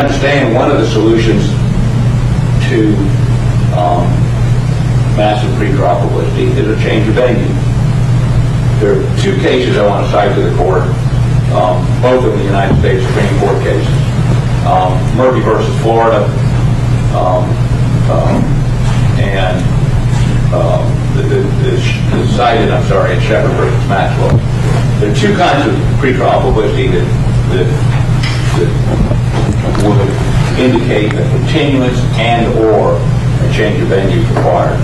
I understand one of the solutions to massive pretrial publicity is a change of venue. There are two cases I want to cite to the court, both of the United States Supreme Court cases. Murdaugh versus Florida, and the cited, I'm sorry, it's Shepard versus Maxwell. There are two kinds of pretrial publicity that would indicate a continuance and or a change of venue required.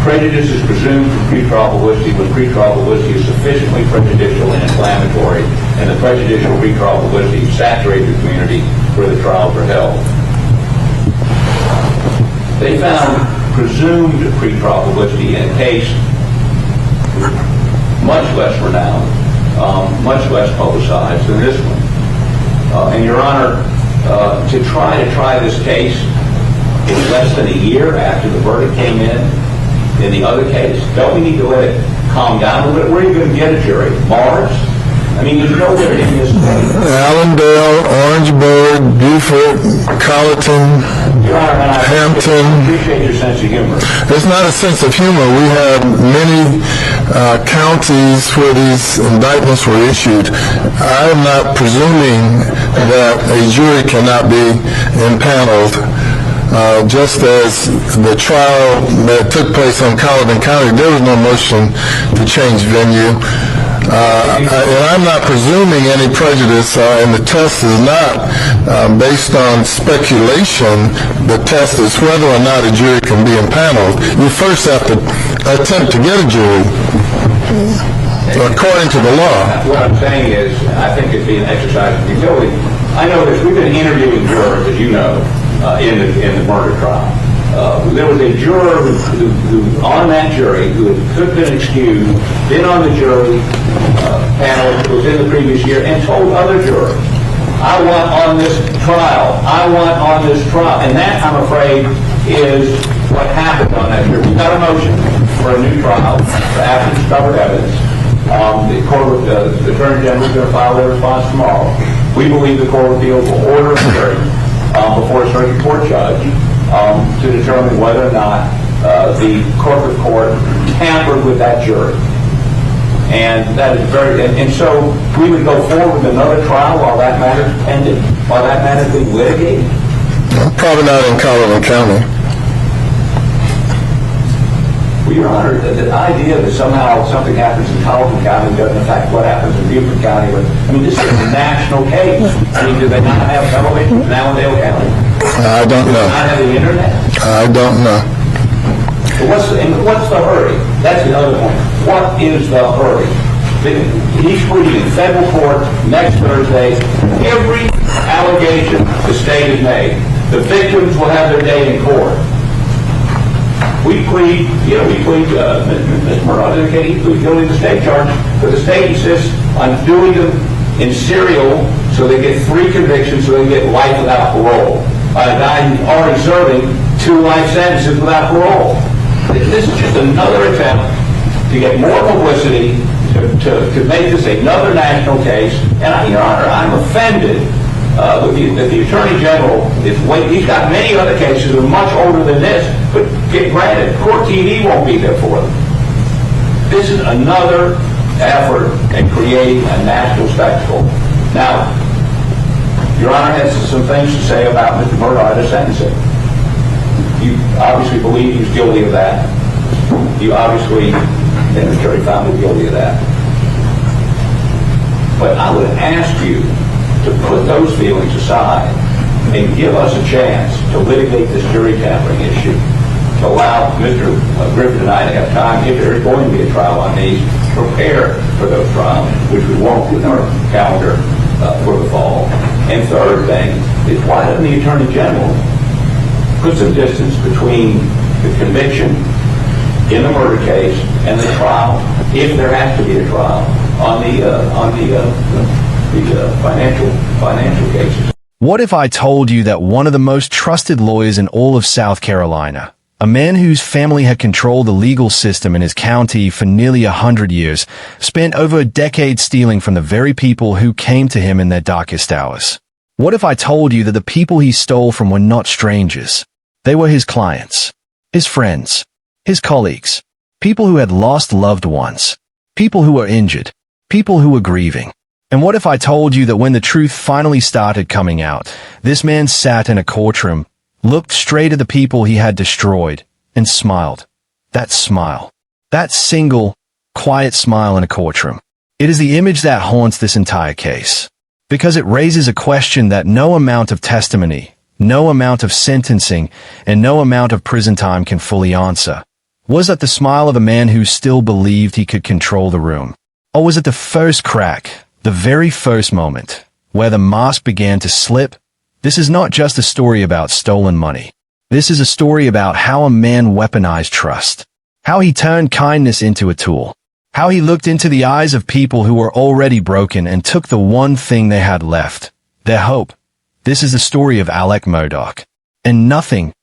Prejudice is presumed from pretrial publicity when pretrial publicity is sufficiently prejudicial and inflammatory, and the prejudicial pretrial publicity saturates the community where the trials are held. They found presumed pretrial publicity in a case much less renowned, much less publicized than this one. And Your Honor, to try this case in less than a year after the verdict came in the other case, don't we need to let it calm down a little bit? Where are you going to get a jury? Mars? I mean, there's nowhere in this state. Allendale, Orangeburg, Beaufort, Colleton, Your Honor, and Hampton. I appreciate your sense of humor. It's not a sense of humor. We have many counties where these indictments were issued. I am not presuming that a jury cannot be impaneled. Just as the trial that took place on Colleton County, there was no motion to change venue. And I'm not presuming any prejudice, and the test is not based on speculation. The test is whether or not a jury can be impaneled. You first have to attempt to get a jury according to the law. What I'm saying is, I think it'd be an exercise in futility. I know this. We've been interviewing jurors, as you know, in the murder trial. There was a juror who on that jury who could have been excused, been on the jury panel within the previous year, and told other jurors, I want on this trial, I want on this trial. And that, I'm afraid, is what happened on that jury. We got a motion for a new trial after discovered evidence. The Attorney General is going to file their response tomorrow. We believe the Court of Appeals will order a hearing before a circuit court judge to determine whether or not the corporate court tampered with that jury. And that is and so we would go forward with another trial while that matter is pending, while that matter is being litigated? Probably not in Colleton County. Well, Your Honor, the idea that somehow something happens in Colleton County doesn't affect what happens in Beaufort County. I mean, this is a national case. I mean, do they not have television now in Dale County? I don't know. Do they not have the internet? I don't know. So what's the hurry? That's the other point. What is the hurry? He's pleading in federal court next Thursday. Every allegation the state has made, the victims will have their day in court. We plead, Mr. Murdaugh indicated he pleads guilty to the state charges, but the state insists on doing them in serial so they get 3 convictions so they get life without parole. A guy who's already serving 2 life sentences without parole. This is just another attempt to get more publicity, to make this another national case. And, Your Honor, I'm offended that the Attorney General he's got many other cases that are much older than this, but granted, Court TV won't be there for them. This is another effort at creating a national spectacle. Now, Your Honor has some things to say about Mr. Murdaugh at his sentencing. You obviously believe he's guilty of that. You obviously, and the jury found him guilty of that. But I would ask you to put those feelings aside and give us a chance to litigate this jury tampering issue, to allow Mr. Griffin and I to have time, if there is going to be a trial on these, prepare for those trials, which we won't in our calendar for the fall. And third thing is, why doesn't the Attorney General put some distance between the conviction in the murder case and the trial, if there has to be a trial, on the financial cases? What if I told you that one of the most trusted lawyers in all of South Carolina, A man whose family had controlled the legal system in his county for nearly 100 years, spent over a decade stealing from the very people who came to him in their darkest hours. What if I told you that the people he stole from were not strangers? They were his clients, his friends, his colleagues, people who had lost loved ones, people who were injured, people who were grieving. And what if I told you that when the truth finally started coming out, this man sat in a courtroom, looked straight at the people he had destroyed, and smiled. That smile. That single, quiet smile in a courtroom. It is the image that haunts this entire case. Because it raises a question that no amount of testimony, no amount of sentencing, and no amount of prison time can fully answer. Was that the smile of a man who still believed he could control the room? Or was it the first crack, the very first moment, where the mask began to slip? This is not just a story about stolen money. This is a story about how a man weaponized trust, how he turned kindness into a tool, how he looked into the eyes of people who were already broken and took the one thing they had left, their hope. This is the story of Alec Murdaugh. And nothing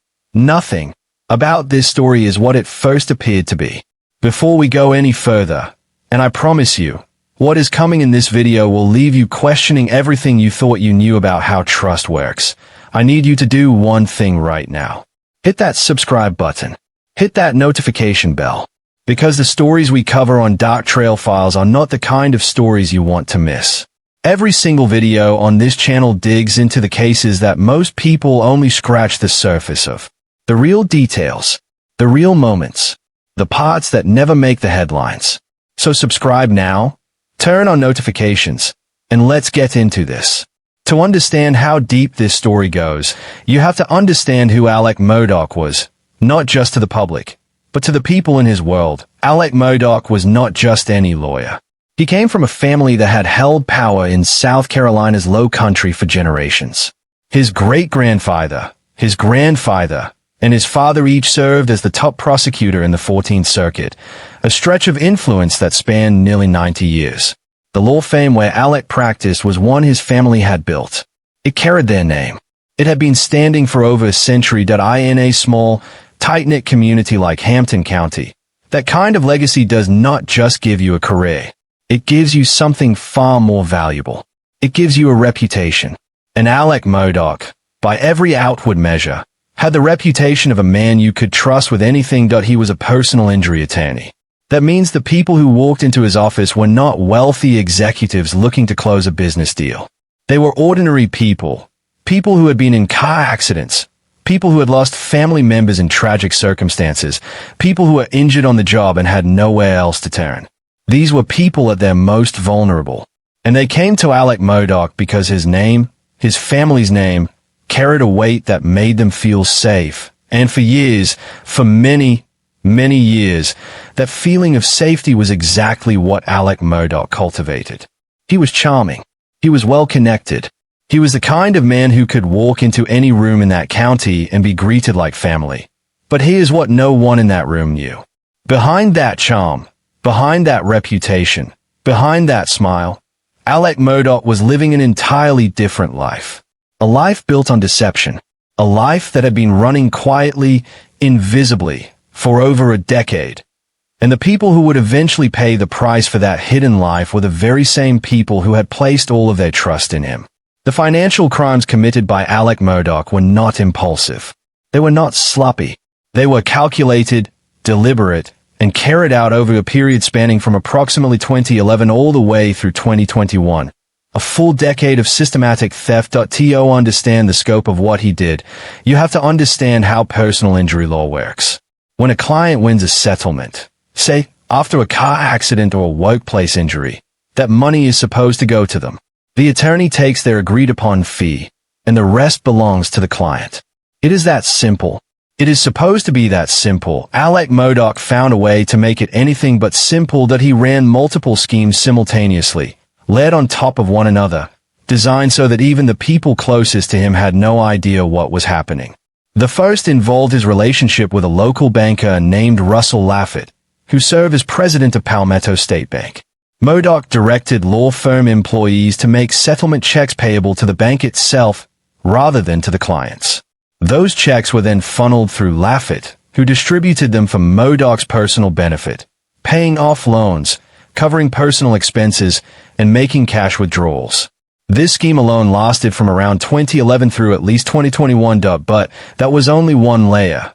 about this story is what it first appeared to be. Before we go any further, and I promise you, what is coming in this video will leave you questioning everything you thought you knew about how trust works. I need you to do one thing right now. Hit that subscribe button. Hit that notification bell. Because the stories we cover on Dark Trail Files are not the kind of stories you want to miss. Every single video on this channel digs into the cases that most people only scratch the surface of. The real details. The real moments. The parts that never make the headlines. So subscribe now. Turn on notifications, and let's get into this. To understand how deep this story goes, you have to understand who Alec Murdaugh was, not just to the public, but to the people in his world. Alec Murdaugh was not just any lawyer. He came from a family that had held power in South Carolina's Low Country for generations. His great-grandfather, his grandfather, and his father each served as the top prosecutor in the 14th Circuit, a stretch of influence that spanned nearly 90 years. The law firm where Alec practiced was one his family had built. It carried their name. It had been standing for over a century in a small, tight-knit community like Hampton County. That kind of legacy does not just give you a career. It gives you something far more valuable. It gives you a reputation. And Alec Murdaugh, by every outward measure, had the reputation of a man you could trust with anything. He was a personal injury attorney. That means the people who walked into his office were not wealthy executives looking to close a business deal. They were ordinary people, people who had been in car accidents, people who had lost family members in tragic circumstances, people who were injured on the job and had nowhere else to turn. These were people at their most vulnerable. And they came to Alec Murdaugh because his name, his family's name, carried a weight that made them feel safe. And for years, for many years, that feeling of safety was exactly what Alec Murdaugh cultivated. He was charming. He was well-connected. He was the kind of man who could walk into any room in that county and be greeted like family. But here's what no one in that room knew. Behind that charm, behind that reputation, behind that smile, Alec Murdaugh was living an entirely different life. A life built on deception. A life that had been running quietly, invisibly, for over a decade. And the people who would eventually pay the price for that hidden life were the very same people who had placed all of their trust in him. The financial crimes committed by Alec Murdaugh were not impulsive. They were not sloppy. They were calculated, deliberate, and carried out over a period spanning from approximately 2011 all the way through 2021. A full decade of systematic theft. To understand the scope of what he did, you have to understand how personal injury law works. When a client wins a settlement, say, after a car accident or a workplace injury, that money is supposed to go to them. The attorney takes their agreed-upon fee, and the rest belongs to the client. It is that simple. It is supposed to be that simple. Alec Murdaugh found a way to make it anything but simple. That he ran multiple schemes simultaneously, layered on top of one another, designed so that even the people closest to him had no idea what was happening. The first involved his relationship with a local banker named Russell Laffitt, who served as president of Palmetto State Bank. Murdaugh directed law firm employees to make settlement checks payable to the bank itself rather than to the clients. Those checks were then funneled through Laffitt, who distributed them for Murdaugh's personal benefit, paying off loans, covering personal expenses, and making cash withdrawals. This scheme alone lasted from around 2011 through at least 2021, but that was only one layer.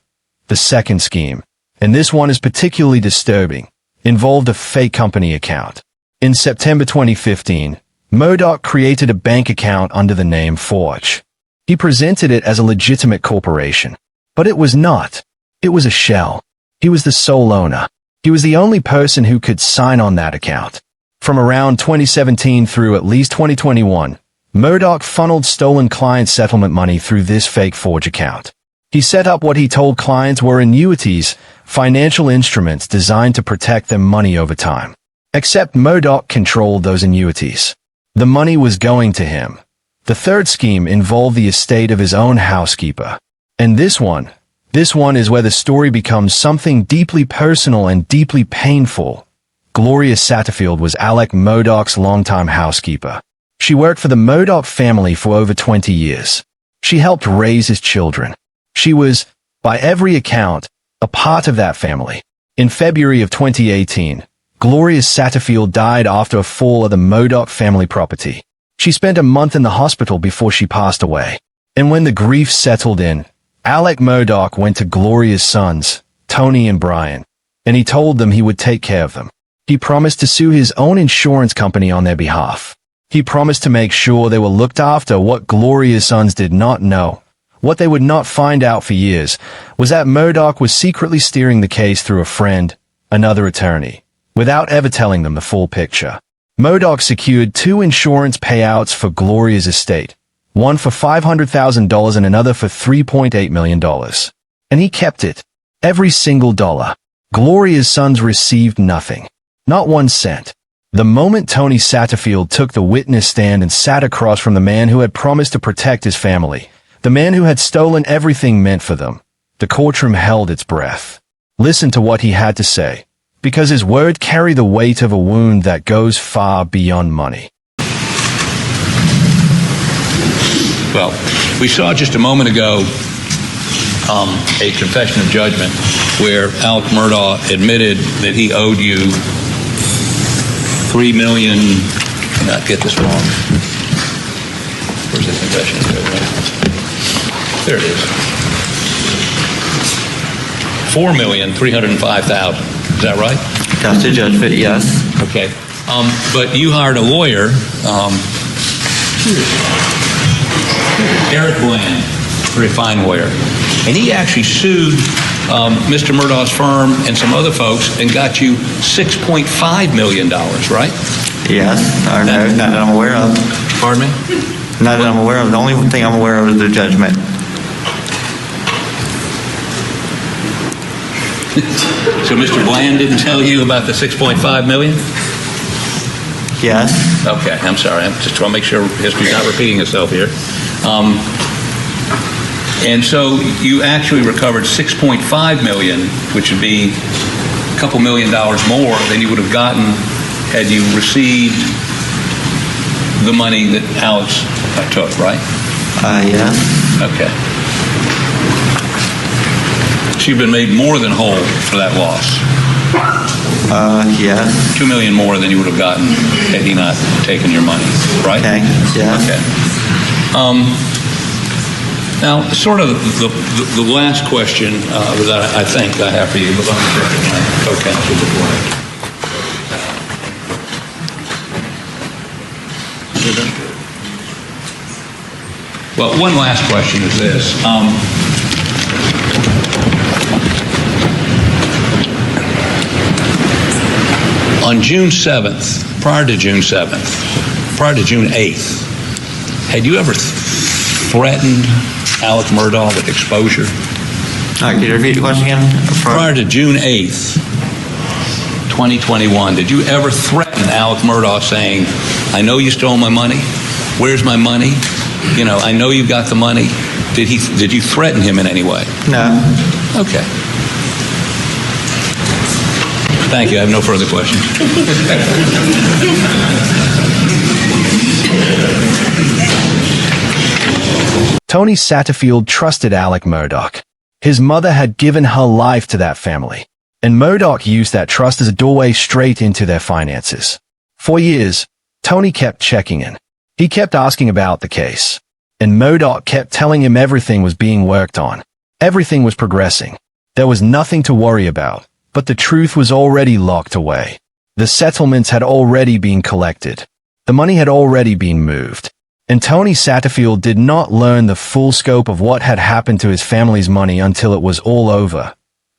The second scheme, and this one is particularly disturbing, involved a fake company account. In September 2015, Murdaugh created a bank account under the name Forge. He presented it as a legitimate corporation, but it was not. It was a shell. He was the sole owner. He was the only person who could sign on that account. From around 2017 through at least 2021, Murdaugh funneled stolen client settlement money through this fake Forge account. He set up what he told clients were annuities, financial instruments designed to protect their money over time. Except Murdaugh controlled those annuities. The money was going to him. The third scheme involved the estate of his own housekeeper. And this one is where the story becomes something deeply personal and deeply painful. Gloria Satterfield was Alec Murdaugh's longtime housekeeper. She worked for the Murdaugh family for over 20 years. She helped raise his children. She was, by every account, a part of that family. In February of 2018, Gloria Satterfield died after a fall of the Murdaugh family property. She spent a month in the hospital before she passed away. And when the grief settled in, Alec Murdaugh went to Gloria's sons, Tony and Brian, and he told them he would take care of them. He promised to sue his own insurance company on their behalf. He promised to make sure they were looked after. What Gloria's sons did not know, what they would not find out for years, was that Murdaugh was secretly steering the case through a friend, another attorney, without ever telling them the full picture. Murdaugh secured 2 insurance payouts for Gloria's estate, one for $500,000 and another for $3.8 million. And he kept it. Every single dollar. Gloria's sons received nothing. Not 1 cent. The moment Tony Satterfield took the witness stand and sat across from the man who had promised to protect his family, the man who had stolen everything meant for them, the courtroom held its breath. Listen to what he had to say, because his word carried the weight of a wound that goes far beyond money. Well, we saw just a moment ago a confession of judgment where Alec Murdaugh admitted that he owed you $3 million. I cannot get this wrong. Where's the confession of judgment? There it is. $4,305,000. Is that right? That's the judgment, yes. Okay. But you hired a lawyer, Eric Bland, very fine lawyer, and he actually sued Mr. Murdaugh's firm and some other folks and got you $6.5 million, right? Yes, or no, not that I'm aware of. Pardon me? Not that I'm aware of. The only thing I'm aware of is the judgment. So Mr. Bland didn't tell you about the $6.5 million? Yes. Okay, I'm sorry. I'm just trying to make sure history's not repeating itself here. And so you actually recovered $6.5 million, which would be a couple $1 million more than you would have gotten had you received the money that Alex took, right? Yes. Okay. So you've been made more than whole for that loss. Yes. $2 million more than you would have gotten had he not taken your money, right? Okay, yes. Okay. Now, sort of the last question that I think I have for you, but let me check with my co-counsel before Well, one last question is this. On June 7th, prior to June 8th, had you ever threatened Alec Murdaugh with exposure? All right, could you repeat the question again? Prior to June 8th, 2021, did you ever threaten Alec Murdaugh saying, I know you stole my money, where's my money? You know, I know you've got the money. Did you threaten him in any way? No. Okay. Thank you. I have no further questions. Tony Satterfield trusted Alec Murdaugh. His mother had given her life to that family, and Murdaugh used that trust as a doorway straight into their finances. For years, Tony kept checking in. He kept asking about the case, and Murdaugh kept telling him everything was being worked on. Everything was progressing. There was nothing to worry about, but the truth was already locked away. The settlements had already been collected. The money had already been moved. And Tony Satterfield did not learn the full scope of what had happened to his family's money until it was all over.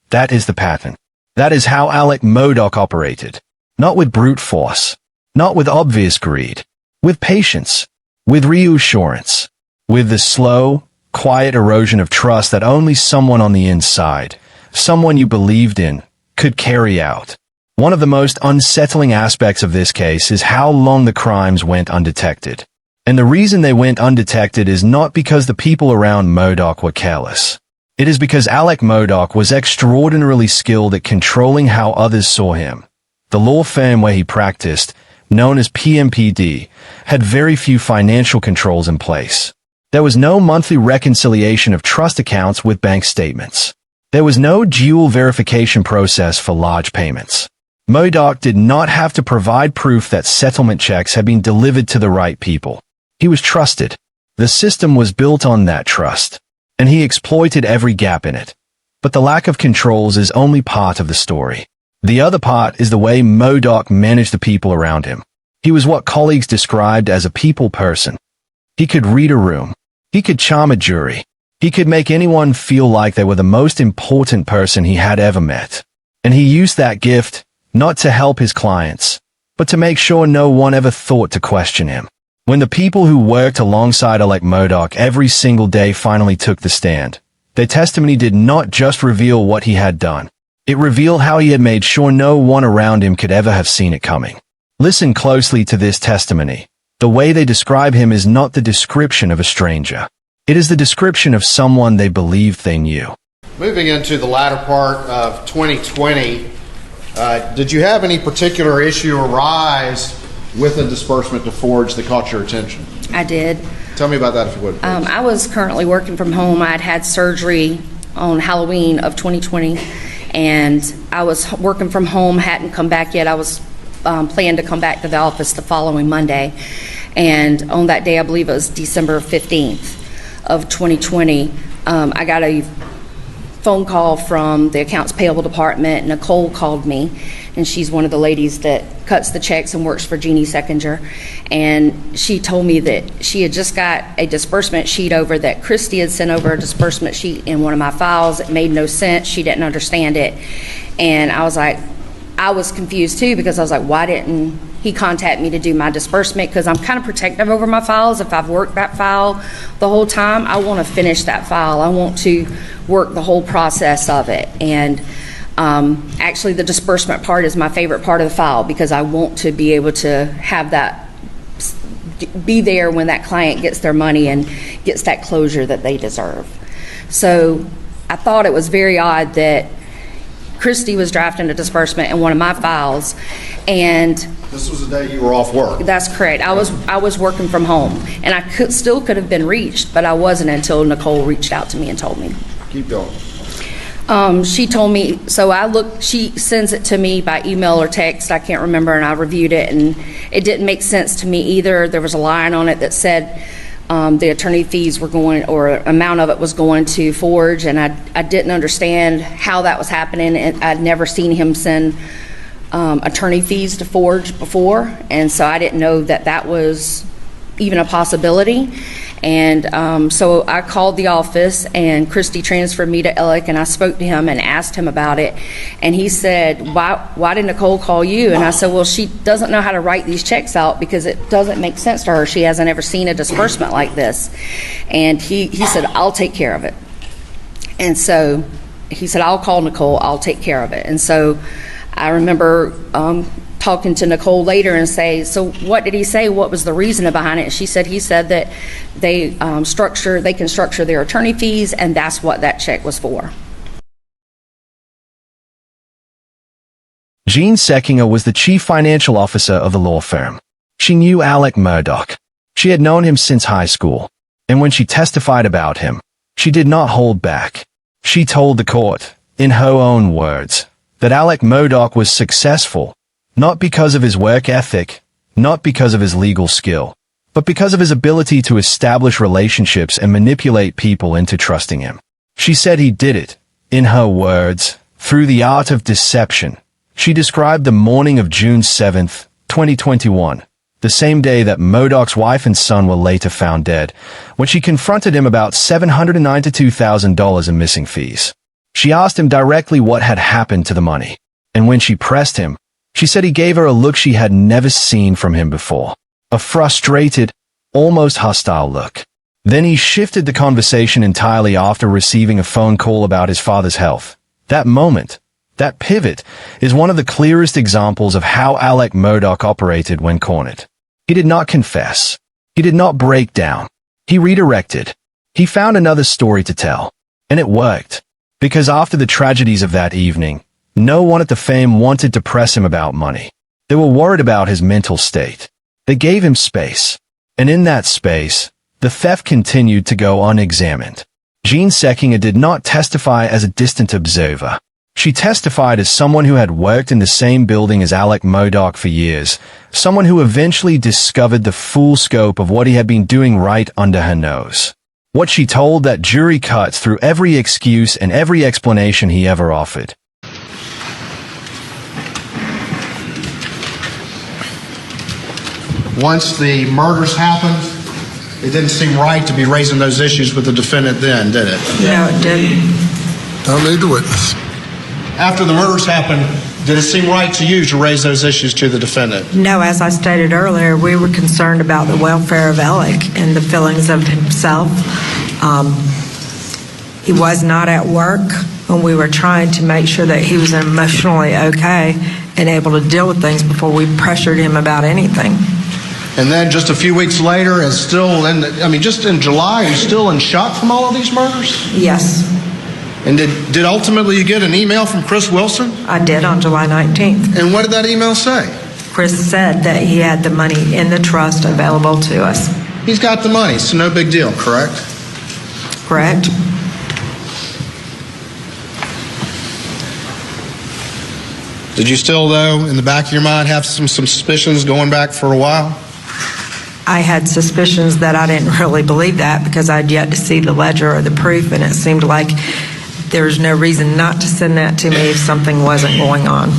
That is the pattern. That is how Alec Murdaugh operated. Not with brute force. Not with obvious greed. With patience. With reassurance. With the slow, quiet erosion of trust that only someone on the inside, someone you believed in, could carry out. One of the most unsettling aspects of this case is how long the crimes went undetected. And the reason they went undetected is not because the people around Murdaugh were careless. It is because Alec Murdaugh was extraordinarily skilled at controlling how others saw him. The law firm where he practiced, known as PMPD, had very few financial controls in place. There was no monthly reconciliation of trust accounts with bank statements. There was no dual verification process for large payments. Murdaugh did not have to provide proof that settlement checks had been delivered to the right people. He was trusted. The system was built on that trust, and he exploited every gap in it. But the lack of controls is only part of the story. The other part is the way Murdaugh managed the people around him. He was what colleagues described as a people person. He could read a room. He could charm a jury. He could make anyone feel like they were the most important person he had ever met. And he used that gift, not to help his clients, but to make sure no one ever thought to question him. When the people who worked alongside Alec Murdaugh every single day finally took the stand, their testimony did not just reveal what he had done. It revealed how he had made sure no one around him could ever have seen it coming. Listen closely to this testimony. The way they describe him is not the description of a stranger. It is the description of someone they believed they knew. Moving into the latter part of 2020, did you have any particular issue arise with a disbursement to Forge that caught your attention? I did. Tell me about that if you would, please. I was currently working from home. I had had surgery on Halloween of 2020, and I was working from home, hadn't come back yet. I was planned to come back to the office the following Monday, and on that day, I believe it was December 15th of 2020, I got a phone call from the accounts payable department. Nicole called me, and she's one of the ladies that cuts the checks and works for Jeannie Seckinger, and she told me that she had just got a disbursement sheet over, that Christy had sent over a disbursement sheet in one of my files. It made no sense. She didn't understand it, and I was confused too, because I was like, why didn't he contact me to do my disbursement? Because I'm kind of protective over my files. If I've worked that file the whole time, I want to finish that file. I want to work the whole process of it. And actually, the disbursement part is my favorite part of the file, because I want to be able to have that, be there when that client gets their money and gets that closure that they deserve. So I thought it was very odd that Christy was drafting a disbursement in one of my files, and This was the day you were off work. that's correct. I was working from home, and I still could have been reached, but I wasn't until Nicole reached out to me and told me. Keep going. She told me, so she sends it to me by email or text, I can't remember, and I reviewed it, and it didn't make sense to me either. There was a line on it that said the attorney fees were going, or amount of it was going to Forge, and I didn't understand how that was happening, and I'd never seen him send attorney fees to Forge before, and so I didn't know that that was even a possibility. And so I called the office, and Christy transferred me to Alec, and I spoke to him and asked him about it. And he said, why did Nicole call you? And I said, well, she doesn't know how to write these checks out, because it doesn't make sense to her. She hasn't ever seen a disbursement like this. And he said, I'll take care of it. And so he said, I'll call Nicole, I'll take care of it. And so I remember talking to Nicole later and say, so what did he say? What was the reason behind it? And she said, he said that they can structure their attorney fees, and that's what that check was for. Jean Seckinger was the chief financial officer of the law firm. She knew Alec Murdaugh. She had known him since high school, and when she testified about him, she did not hold back. She told the court, in her own words, that Alec Murdaugh was successful, not because of his work ethic, not because of his legal skill, but because of his ability to establish relationships and manipulate people into trusting him. She said he did it, in her words, through the art of deception. She described the morning of June 7, 2021, the same day that Murdaugh's wife and son were later found dead, when she confronted him about $792,000 in missing fees. She asked him directly what had happened to the money, and when she pressed him, she said he gave her a look she had never seen from him before, a frustrated, almost hostile look. Then he shifted the conversation entirely after receiving a phone call about his father's health. That moment, that pivot, is one of the clearest examples of how Alec Murdaugh operated when cornered. He did not confess. He did not break down. He redirected. He found another story to tell. And it worked. Because after the tragedies of that evening, no one at the firm wanted to press him about money. They were worried about his mental state. They gave him space. And in that space, the theft continued to go unexamined. Jean Seckinger did not testify as a distant observer. She testified as someone who had worked in the same building as Alec Murdaugh for years, someone who eventually discovered the full scope of what he had been doing right under her nose. What she told that jury cut through every excuse and every explanation he ever offered. Once the murders happened, it didn't seem right to be raising those issues with the defendant then, did it? No, it didn't. I'll lead the witness. After the murders happened, did it seem right to you to raise those issues to the defendant? No, as I stated earlier, we were concerned about the welfare of Alec and the feelings of himself. He was not at work, and we were trying to make sure that he was emotionally okay and able to deal with things before we pressured him about anything. And then just a few weeks later, just in July, he's still in shock from all of these murders? Yes, And did ultimately you get an email from Chris Wilson? I did on July 19th. And what did that email say? Chris said that he had the money in the trust available to us. He's got the money, so no big deal, correct? Correct? Did you still, though, in the back of your mind, have some suspicions going back for a while? I had suspicions that I didn't really believe that because I'd yet to see the ledger or the proof, and it seemed like there was no reason not to send that to me if something wasn't going on.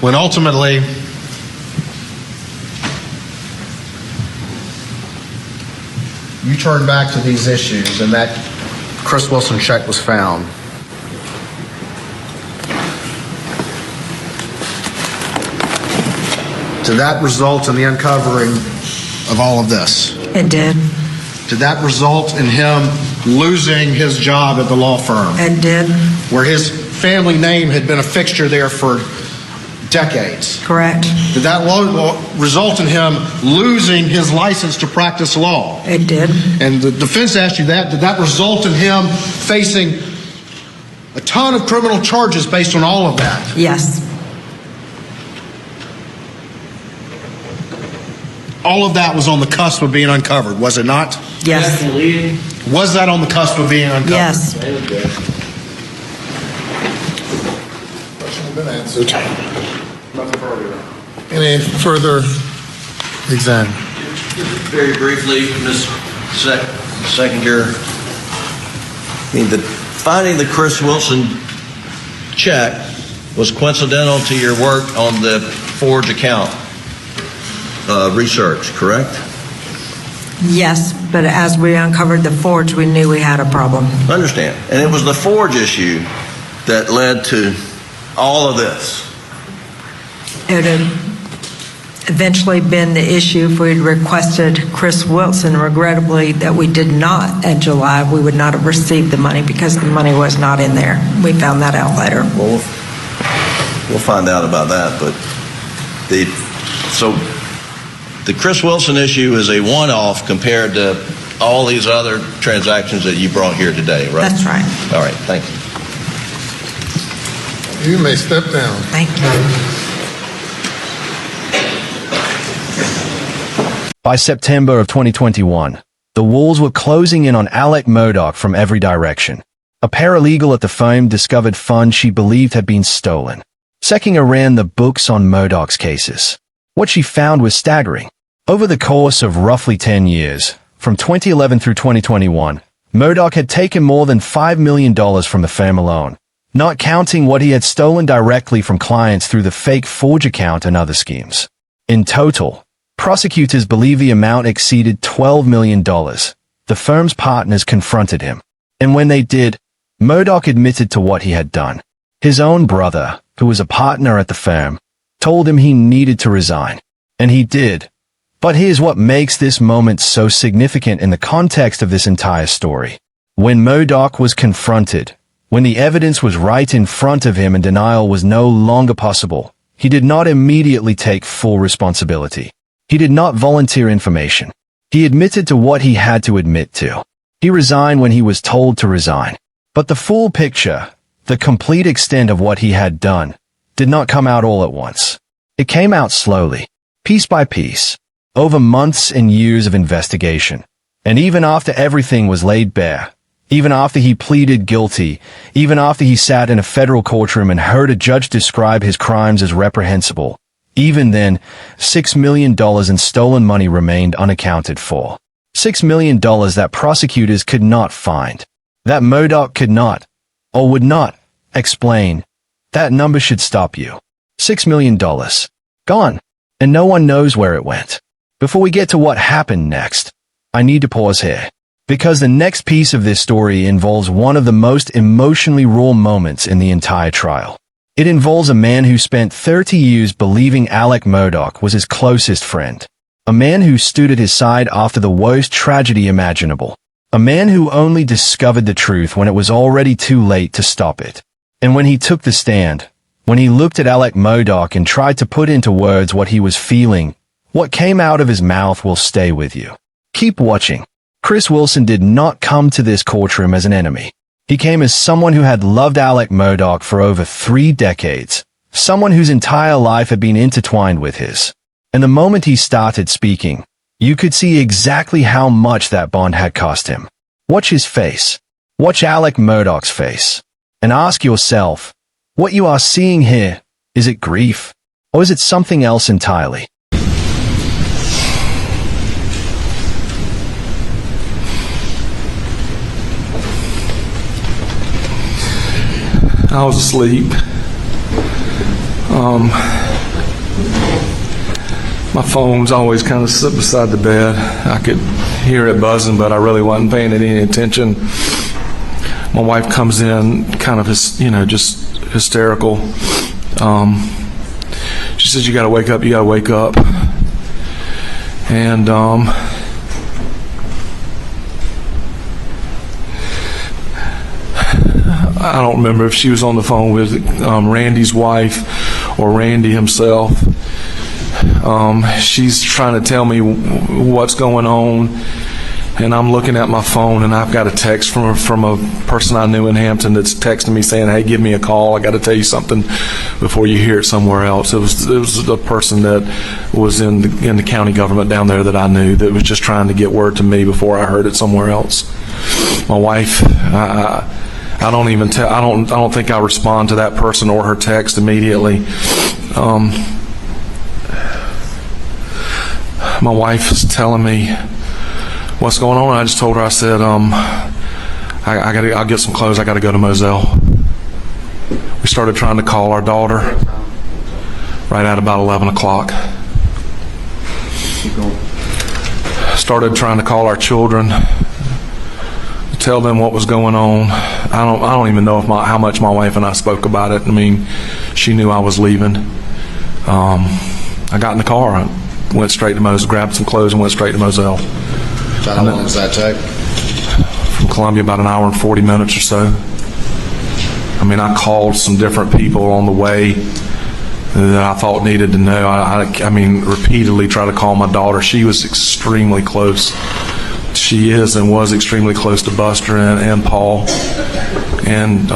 When ultimately you turned back to these issues and that Chris Wilson check was found, did that result in the uncovering of all of this? It did. Did that result in him losing his job at the law firm? It did. Where his family name had been a fixture there for decades. Correct. Did that result in him losing his license to practice law? It did. And the defense asked you that. Did that result in him facing a ton of criminal charges based on all of that? Yes. All of that was on the cusp of being uncovered, was it not? Yes. Was that on the cusp of being uncovered? Yes. Question has been answered. Any further exam? Very briefly, Ms. Seconder, the finding the Chris Wilson check was coincidental to your work on the Forge account research, correct? Yes, but as we uncovered the Forge, we knew we had a problem. I understand. And it was the Forge issue that led to all of this. It had eventually been the issue if we'd requested Chris Wilson. Regrettably, that we did not in July, we would not have received the money because the money was not in there. We found that out later. Well, we'll find out about that, but so the Chris Wilson issue is a one-off compared to all these other transactions that you brought here today, right? That's right. All right, thank you. You may step down. Thank you. By September of 2021, the walls were closing in on Alec Murdaugh from every direction. A paralegal at the firm discovered funds she believed had been stolen. Sekinger ran the books on Murdaugh's cases. What she found was staggering. Over the course of roughly 10 years, from 2011 through 2021, Murdaugh had taken more than $5 million from the firm alone, not counting what he had stolen directly from clients through the fake Forge account and other schemes. In total, prosecutors believe the amount exceeded $12 million. The firm's partners confronted him, and when they did, Murdaugh admitted to what he had done. His own brother, who was a partner at the firm, told him he needed to resign, and he did. But here's what makes this moment so significant in the context of this entire story. When Murdaugh was confronted, when the evidence was right in front of him and denial was no longer possible, he did not immediately take full responsibility. He did not volunteer information. He admitted to what he had to admit to. He resigned when he was told to resign. But the full picture, the complete extent of what he had done, did not come out all at once. It came out slowly, piece by piece, over months and years of investigation. And even after everything was laid bare, even after he pleaded guilty, even after he sat in a federal courtroom and heard a judge describe his crimes as reprehensible, even then, $6 million in stolen money remained unaccounted for. $6 million that prosecutors could not find. That Murdaugh could not, or would not, explain. That number should stop you. $6 million. Gone. And no one knows where it went. Before we get to what happened next, I need to pause here. Because the next piece of this story involves one of the most emotionally raw moments in the entire trial. It involves a man who spent 30 years believing Alec Murdaugh was his closest friend. A man who stood at his side after the worst tragedy imaginable. A man who only discovered the truth when it was already too late to stop it. And when he took the stand, when he looked at Alec Murdaugh and tried to put into words what he was feeling, what came out of his mouth will stay with you. Keep watching. Chris Wilson did not come to this courtroom as an enemy. He came as someone who had loved Alec Murdaugh for over 3 decades, someone whose entire life had been intertwined with his. And the moment he started speaking, you could see exactly how much that bond had cost him. Watch his face. Watch Alec Murdaugh's face. And ask yourself, what you are seeing here, is it grief? Or is it something else entirely? I was asleep. My phone's always kind of sit beside the bed. I could hear it buzzing, but I really wasn't paying it any attention. My wife comes in kind of, just hysterical. She says, you got to wake up, you got to wake up. And I don't remember if she was on the phone with Randy's wife or Randy himself. She's trying to tell me what's going on, and I'm looking at my phone, and I've got a text from a person I knew in Hampton that's texting me saying, hey, give me a call. I got to tell you something before you hear it somewhere else. It was a person that was in the county government down there that I knew that was just trying to get word to me before I heard it somewhere else. My wife, I don't think I respond to that person or her text immediately. My wife is telling me what's going on. I just told her, I said, I'll get some clothes. I got to go to Moselle. We started trying to call our daughter right at about 11 o'clock. Started trying to call our children, tell them what was going on. I don't even know how much my wife and I spoke about it. I mean, she knew I was leaving. I got in the car and went straight to Moselle, grabbed some clothes and went straight to Moselle. So how long does that take? From Columbia, about an hour and 40 minutes or so. I mean, I called some different people on the way that I thought needed to know. I mean, repeatedly try to call my daughter. She was extremely close. She is and was extremely close to Buster and Paul. And,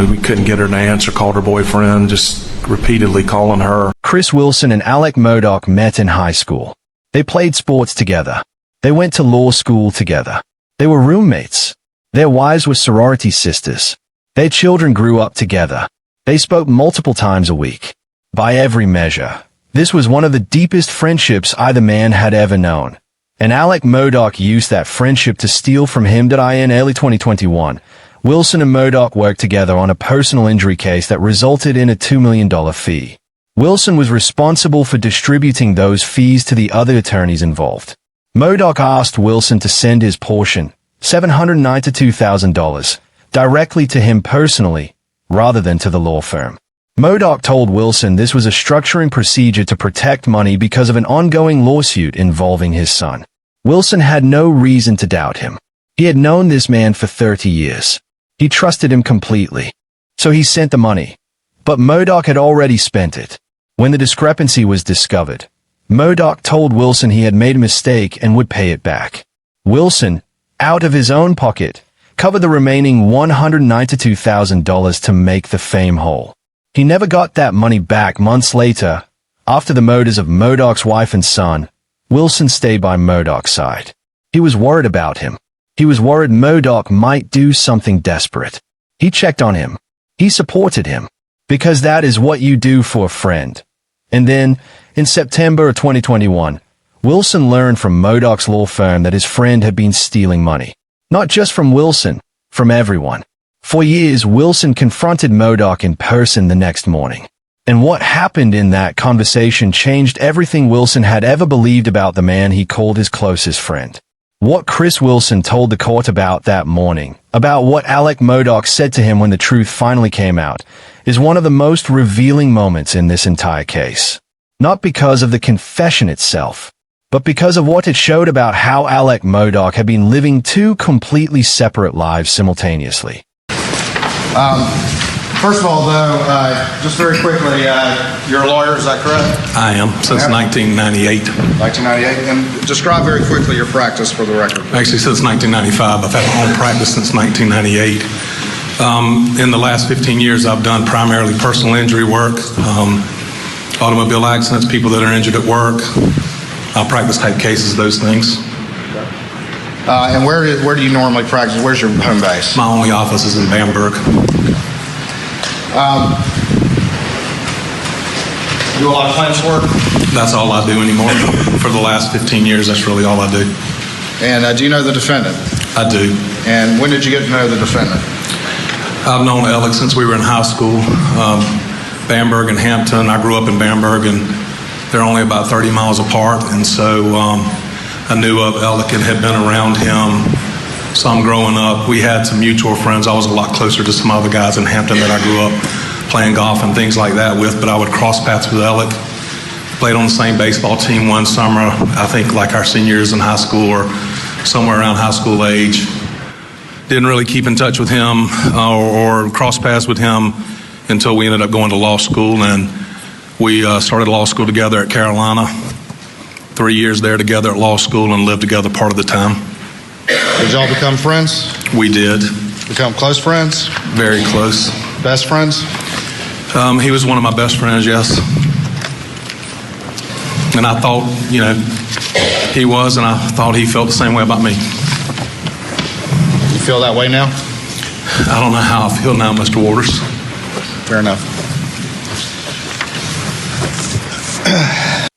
we couldn't get her to answer, called her boyfriend, just repeatedly calling her. Chris Wilson and Alec Murdaugh met in high school. They played sports together. They went to law school together. They were roommates. Their wives were sorority sisters. Their children grew up together. They spoke multiple times a week. By every measure, this was one of the deepest friendships either man had ever known. And Alec Murdaugh used that friendship to steal from him. In early 2021, Wilson and Murdaugh worked together on a personal injury case that resulted in a $2 million fee. Wilson was responsible for distributing those fees to the other attorneys involved. Murdaugh asked Wilson to send his portion, $792,000, directly to him personally, rather than to the law firm. Murdaugh told Wilson this was a structuring procedure to protect money because of an ongoing lawsuit involving his son. Wilson had no reason to doubt him. He had known this man for 30 years. He trusted him completely. So he sent the money. But Murdaugh had already spent it. When the discrepancy was discovered, Murdaugh told Wilson he had made a mistake and would pay it back. Wilson, out of his own pocket, covered the remaining $192,000 to make the fame whole. He never got that money back. Months later, after the murders of Murdaugh's wife and son, Wilson stayed by Murdaugh's side. He was worried about him. He was worried Murdaugh might do something desperate. He checked on him. He supported him. Because that is what you do for a friend. And then, in September of 2021, Wilson learned from Murdaugh's law firm that his friend had been stealing money. Not just from Wilson, from everyone. For years, Wilson confronted Murdaugh in person the next morning. And what happened in that conversation changed everything Wilson had ever believed about the man he called his closest friend. What Chris Wilson told the court about that morning, about what Alec Murdaugh said to him when the truth finally came out, is one of the most revealing moments in this entire case. Not because of the confession itself, but because of what it showed about how Alec Murdaugh had been living two completely separate lives simultaneously. First of all, though, just very quickly, you're a lawyer, is that correct? I am, since 1998. 1998. And describe very quickly your practice for the record. Actually, since 1995. I've had my own practice since 1998. In the last 15 years, I've done primarily personal injury work, automobile accidents, people that are injured at work, malpractice type cases, those things. And where do you normally practice? Where's your home base? My only office is in Bamberg. Do a lot of claims work? That's all I do anymore. For the last 15 years, that's really all I do. And do you know the defendant? I do. And when did you get to know the defendant? I've known Alec since we were in high school. Bamberg and Hampton, I grew up in Bamberg, and they're only about 30 miles apart, and so I knew of Alec and had been around him some growing up. We had some mutual friends. I was a lot closer to some other guys in Hampton that I grew up playing golf and things like that with, but I would cross paths with Alec. Played on the same baseball team one summer, I think like our seniors in high school or somewhere around high school age. Didn't really keep in touch with him or cross paths with him until we ended up going to law school, and we started law school together at Carolina. 3 years there together at law school and lived together part of the time. Did y'all become friends? We did. Become close friends? Very close. Best friends? He was one of my best friends, yes. And I thought, he was, and I thought he felt the same way about me. You feel that way now? I don't know how I feel now, Mr. Waters. Fair enough.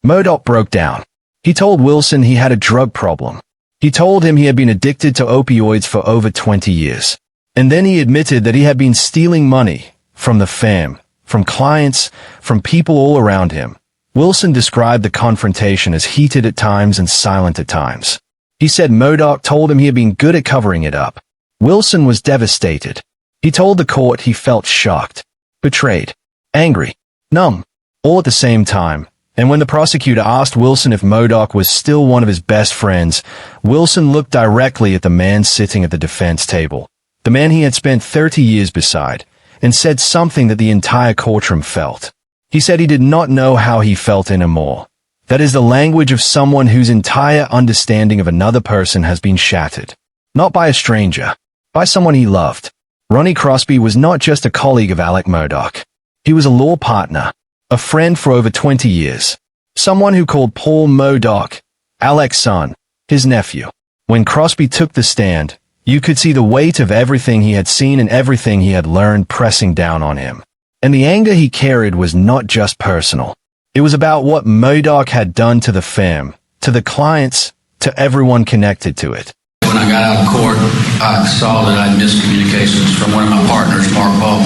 Murdaugh broke down. He told Wilson he had a drug problem. He told him he had been addicted to opioids for over 20 years. And then he admitted that he had been stealing money from the fam, from clients, from people all around him. Wilson described the confrontation as heated at times and silent at times. He said Murdaugh told him he had been good at covering it up. Wilson was devastated. He told the court he felt shocked, betrayed, angry, numb, all at the same time. And when the prosecutor asked Wilson if Murdaugh was still one of his best friends, Wilson looked directly at the man sitting at the defense table, the man he had spent 30 years beside, and said something that the entire courtroom felt. He said he did not know how he felt anymore. That is the language of someone whose entire understanding of another person has been shattered. Not by a stranger, by someone he loved. Ronnie Crosby was not just a colleague of Alec Murdaugh. He was a law partner, a friend for over 20 years. Someone who called Paul Murdaugh, Alec's son, his nephew. When Crosby took the stand, you could see the weight of everything he had seen and everything he had learned pressing down on him. And the anger he carried was not just personal. It was about what Murdaugh had done to the firm, to the clients, to everyone connected to it. When I got out of court, I saw that I'd missed communications from one of my partners, Murdaugh,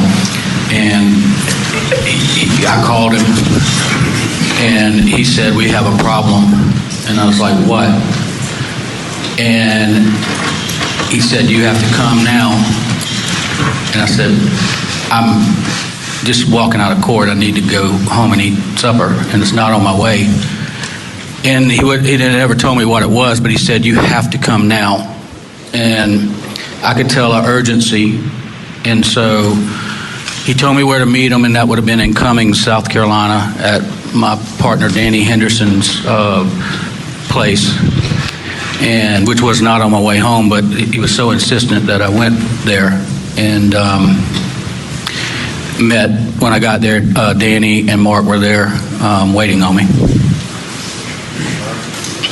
and I called him, and he said, "We have a problem." And I was like, "What?" And he said, "You have to come now." And I said, "I'm just walking out of court. I need to go home and eat supper, and it's not on my way." And he didn't ever tell me what it was, but he said, "You have to come now." And I could tell the urgency, and so he told me where to meet him, and that would have been in Cummings, South Carolina, at my partner Danny Henderson's place, and which was not on my way home, but he was so insistent that I went there and met. When I got there, Danny and Mark were there waiting on me.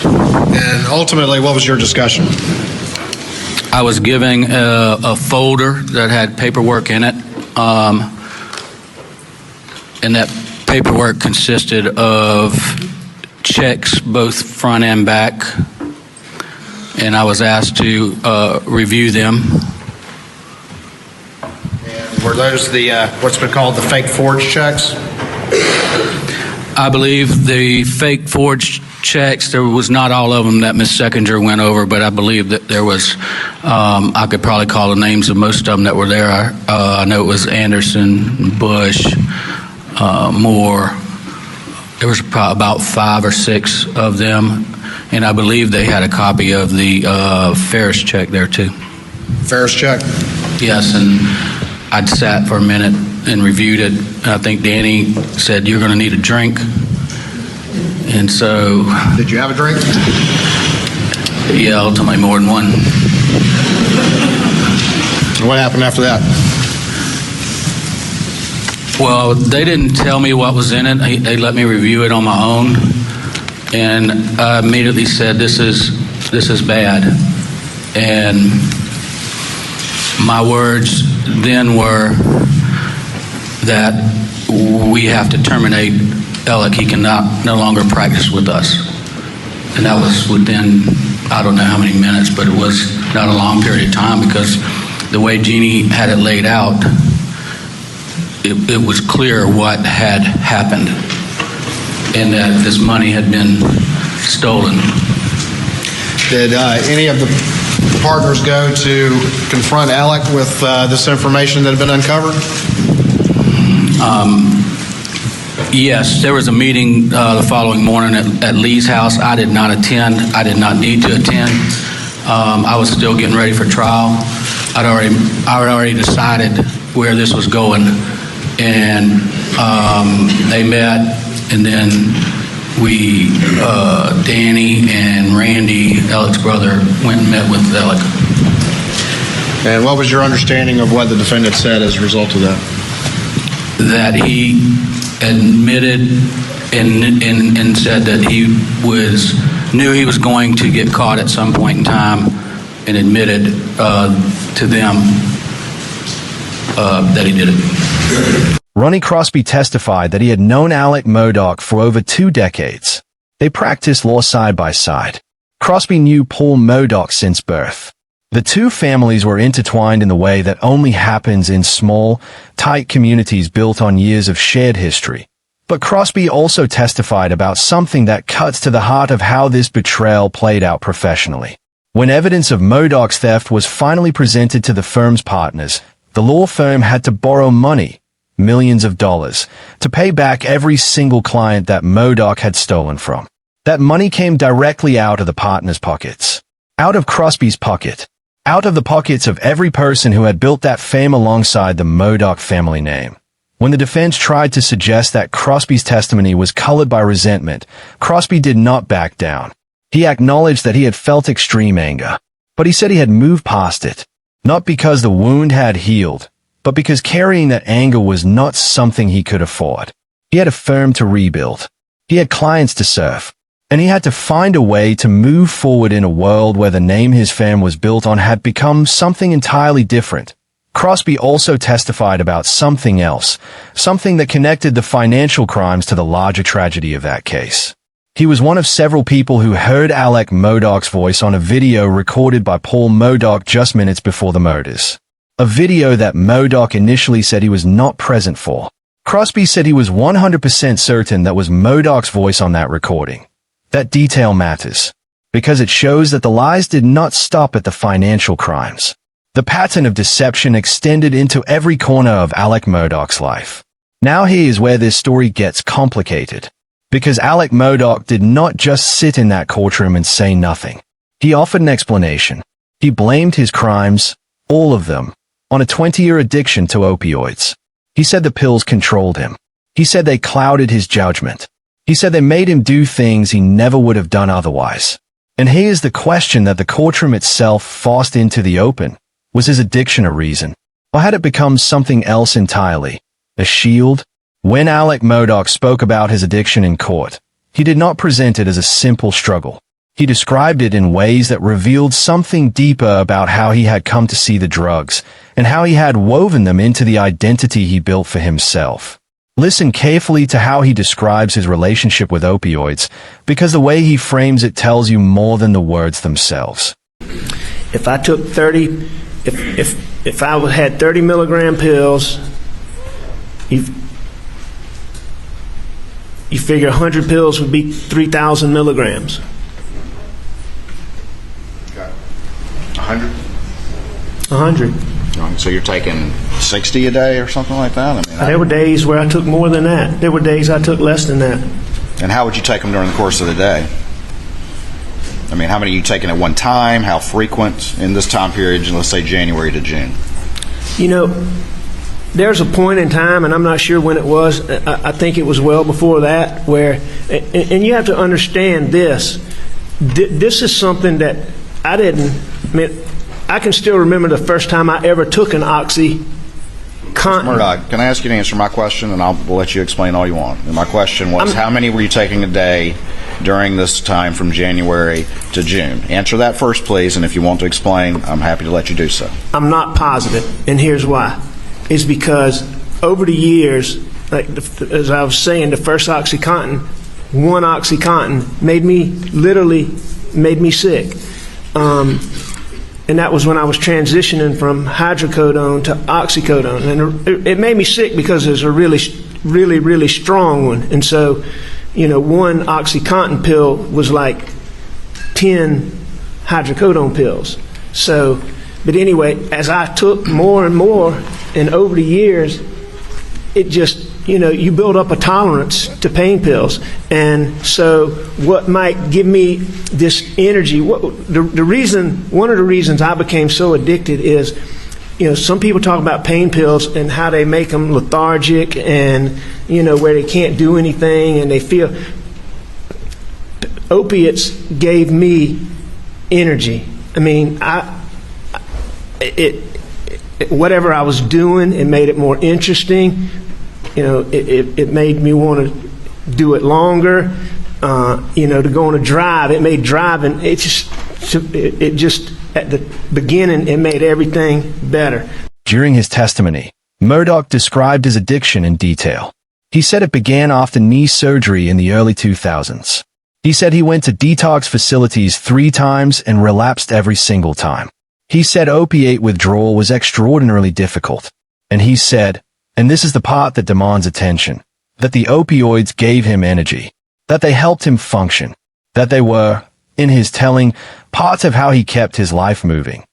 And ultimately, what was your discussion? I was giving a folder that had paperwork in it, and that paperwork consisted of checks, both front and back, and I was asked to review them. And were those the what's been called the fake forged checks? I believe the fake forged checks, there was not all of them that Ms. Seckinger went over, but I believe that there was, I could probably call the names of most of them that were there. I know it was Anderson, Bush, Moore. There was probably about 5 or 6 of them, and I believe they had a copy of the Ferris check there too. Ferris check? Yes, and I'd sat for a minute and reviewed it. I think Danny said, "You're going to need a drink." And so... Did you have a drink? Yeah, ultimately more than one. What happened after that? Well, they didn't tell me what was in it. They let me review it on my own. And I immediately said, this is bad. And my words then were that we have to terminate Alec. He cannot no longer practice with us. And that was within, I don't know how many minutes, but it was not a long period of time, because the way Jeannie had it laid out, it was clear what had happened and that this money had been stolen. Did any of the partners go to confront Alec with this information that had been uncovered? Yes, there was a meeting the following morning at Lee's house. I did not attend. I did not need to attend. I was still getting ready for trial. I had already decided where this was going, and they met, and then we, Danny and Randy, Alec's brother, went and met with Alec. And what was your understanding of what the defendant said as a result of that? That he admitted and said that he knew he was going to get caught at some point in time, and admitted to them that he did it. Ronnie Crosby testified that he had known Alec Murdaugh for over 2 decades. They practiced law side by side. Crosby knew Paul Murdaugh since birth. The two families were intertwined in the way that only happens in small, tight communities built on years of shared history. But Crosby also testified about something that cuts to the heart of how this betrayal played out professionally. When evidence of Murdaugh's theft was finally presented to the firm's partners, the law firm had to borrow money, millions of dollars, to pay back every single client that Murdaugh had stolen from. That money came directly out of the partners' pockets. Out of Crosby's pocket. Out of the pockets of every person who had built that fame alongside the Murdaugh family name. When the defense tried to suggest that Crosby's testimony was colored by resentment, Crosby did not back down. He acknowledged that he had felt extreme anger, but he said he had moved past it, not because the wound had healed, but because carrying that anger was not something he could afford. He had a firm to rebuild. He had clients to serve, and he had to find a way to move forward in a world where the name his firm was built on had become something entirely different. Crosby also testified about something else, something that connected the financial crimes to the larger tragedy of that case. He was one of several people who heard Alec Murdaugh's voice on a video recorded by Paul Murdaugh just minutes before the murders. A video that Murdaugh initially said he was not present for. Crosby said he was 100% certain that was Murdaugh's voice on that recording. That detail matters, because it shows that the lies did not stop at the financial crimes. The pattern of deception extended into every corner of Alec Murdaugh's life. Now here is where this story gets complicated. Because Alec Murdaugh did not just sit in that courtroom and say nothing. He offered an explanation. He blamed his crimes, all of them, on a 20-year addiction to opioids. He said the pills controlled him. He said they clouded his judgment. He said they made him do things he never would have done otherwise. And here's the question that the courtroom itself forced into the open. Was his addiction a reason? Or had it become something else entirely? A shield? When Alec Murdaugh spoke about his addiction in court, he did not present it as a simple struggle. He described it in ways that revealed something deeper about how he had come to see the drugs, and how he had woven them into the identity he built for himself. Listen carefully to how he describes his relationship with opioids, because the way he frames it tells you more than the words themselves. If I took 30, if I had 30 milligram pills, you figure 100 pills would be 3,000 milligrams. 100? 100. So you're taking 60 a day or something like that? There were days where I took more than that. There were days I took less than that. And how would you take them during the course of the day? I mean, how many are you taking at one time? How frequent in this time period, let's say January to June? You know, there's a point in time, and I'm not sure when it was, I think it was well before that, where, and you have to understand this, this is something that I can still remember the first time I ever took an OxyContin. Murdaugh, can I ask you to answer my question, and I'll let you explain all you want. And my question was, how many were you taking a day during this time from January to June? Answer that first, please, and if you want to explain, I'm happy to let you do so. I'm not positive, and here's why. It's because over the years, like as I was saying, the first OxyContin, one OxyContin made me sick. And that was when I was transitioning from hydrocodone to oxycodone. And it made me sick because it was a really strong one. And so, you know, one OxyContin pill was like 10 hydrocodone pills. So, but anyway, as I took more and more, and over the years, it just, you know, you build up a tolerance to pain pills. And so what might give me this energy, one of the reasons I became so addicted is, you know, some people talk about pain pills and how they make them lethargic and, you know, where they can't do anything and they feel. Opiates gave me energy. I mean, whatever I was doing, it made it more interesting. You know, it made me want to do it longer. You know, to go on a drive, it made driving. It just at the beginning, it made everything better. During his testimony, Murdaugh described his addiction in detail. He said it began after knee surgery in the early 2000s. He said he went to detox facilities 3 times and relapsed every single time. He said opiate withdrawal was extraordinarily difficult. And he said, and this is the part that demands attention, that the opioids gave him energy, that they helped him function, that they were, in his telling, parts of how he kept his life moving.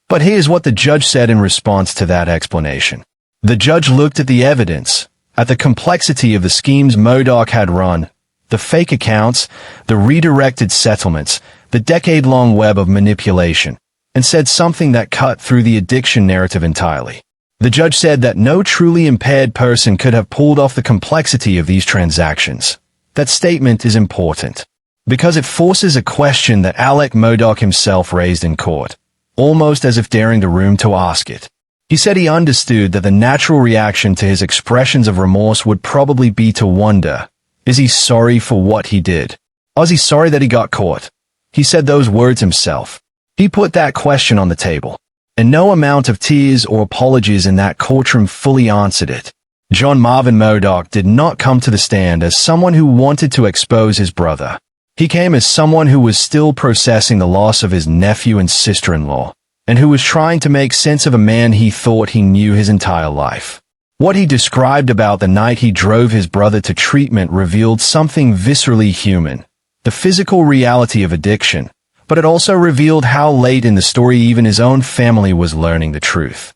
But here's what the judge said in response to that explanation. The judge looked at the evidence, at the complexity of the schemes Murdaugh had run, the fake accounts, the redirected settlements, the decade-long web of manipulation, and said something that cut through the addiction narrative entirely. The judge said that no truly impaired person could have pulled off the complexity of these transactions. That statement is important because it forces a question that Alec Murdaugh himself raised in court, almost as if daring the room to ask it. He said he understood that the natural reaction to his expressions of remorse would probably be to wonder, is he sorry for what he did? Was he sorry that he got caught? He said those words himself. He put that question on the table, and no amount of tears or apologies in that courtroom fully answered it. John Marvin Murdaugh did not come to the stand as someone who wanted to expose his brother. He came as someone who was still processing the loss of his nephew and sister-in-law, and who was trying to make sense of a man he thought he knew his entire life. What he described about the night he drove his brother to treatment revealed something viscerally human, the physical reality of addiction, but it also revealed how late in the story even his own family was learning the truth.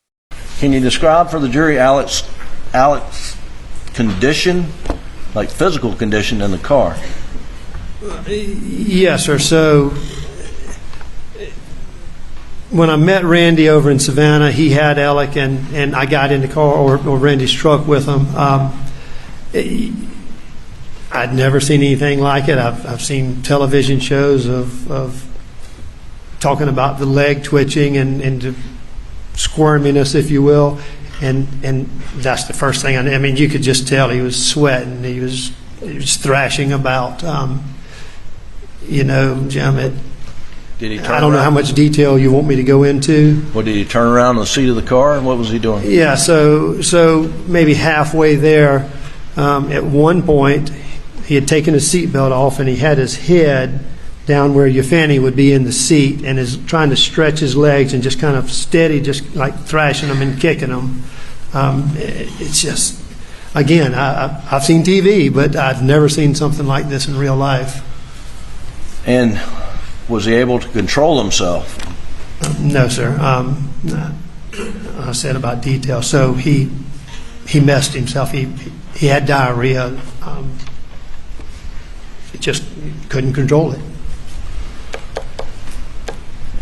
Can you describe for the jury Alec's condition, like physical condition in the car? Yes, sir. So when I met Randy over in Savannah, he had Alec, and I got in the car or Randy's truck with him. I'd never seen anything like it. I've seen television shows of talking about the leg twitching and the squirminess, if you will, and that's the first thing. I mean, you could just tell he was sweating. He was thrashing about. Jim, Did he turn I don't know how around? much detail you want me to go into. Well, did he turn around on the seat of the car, and what was he doing? Yeah, so maybe halfway there, at one point, he had taken his seatbelt off and he had his head down where your fanny would be in the seat and is trying to stretch his legs and just kind of steady, just like thrashing them and kicking them. It's just, again, I've seen TV, but I've never seen something like this in real life. And was he able to control himself? No, sir. I said about detail. So he messed himself. He had diarrhea. It just couldn't control it.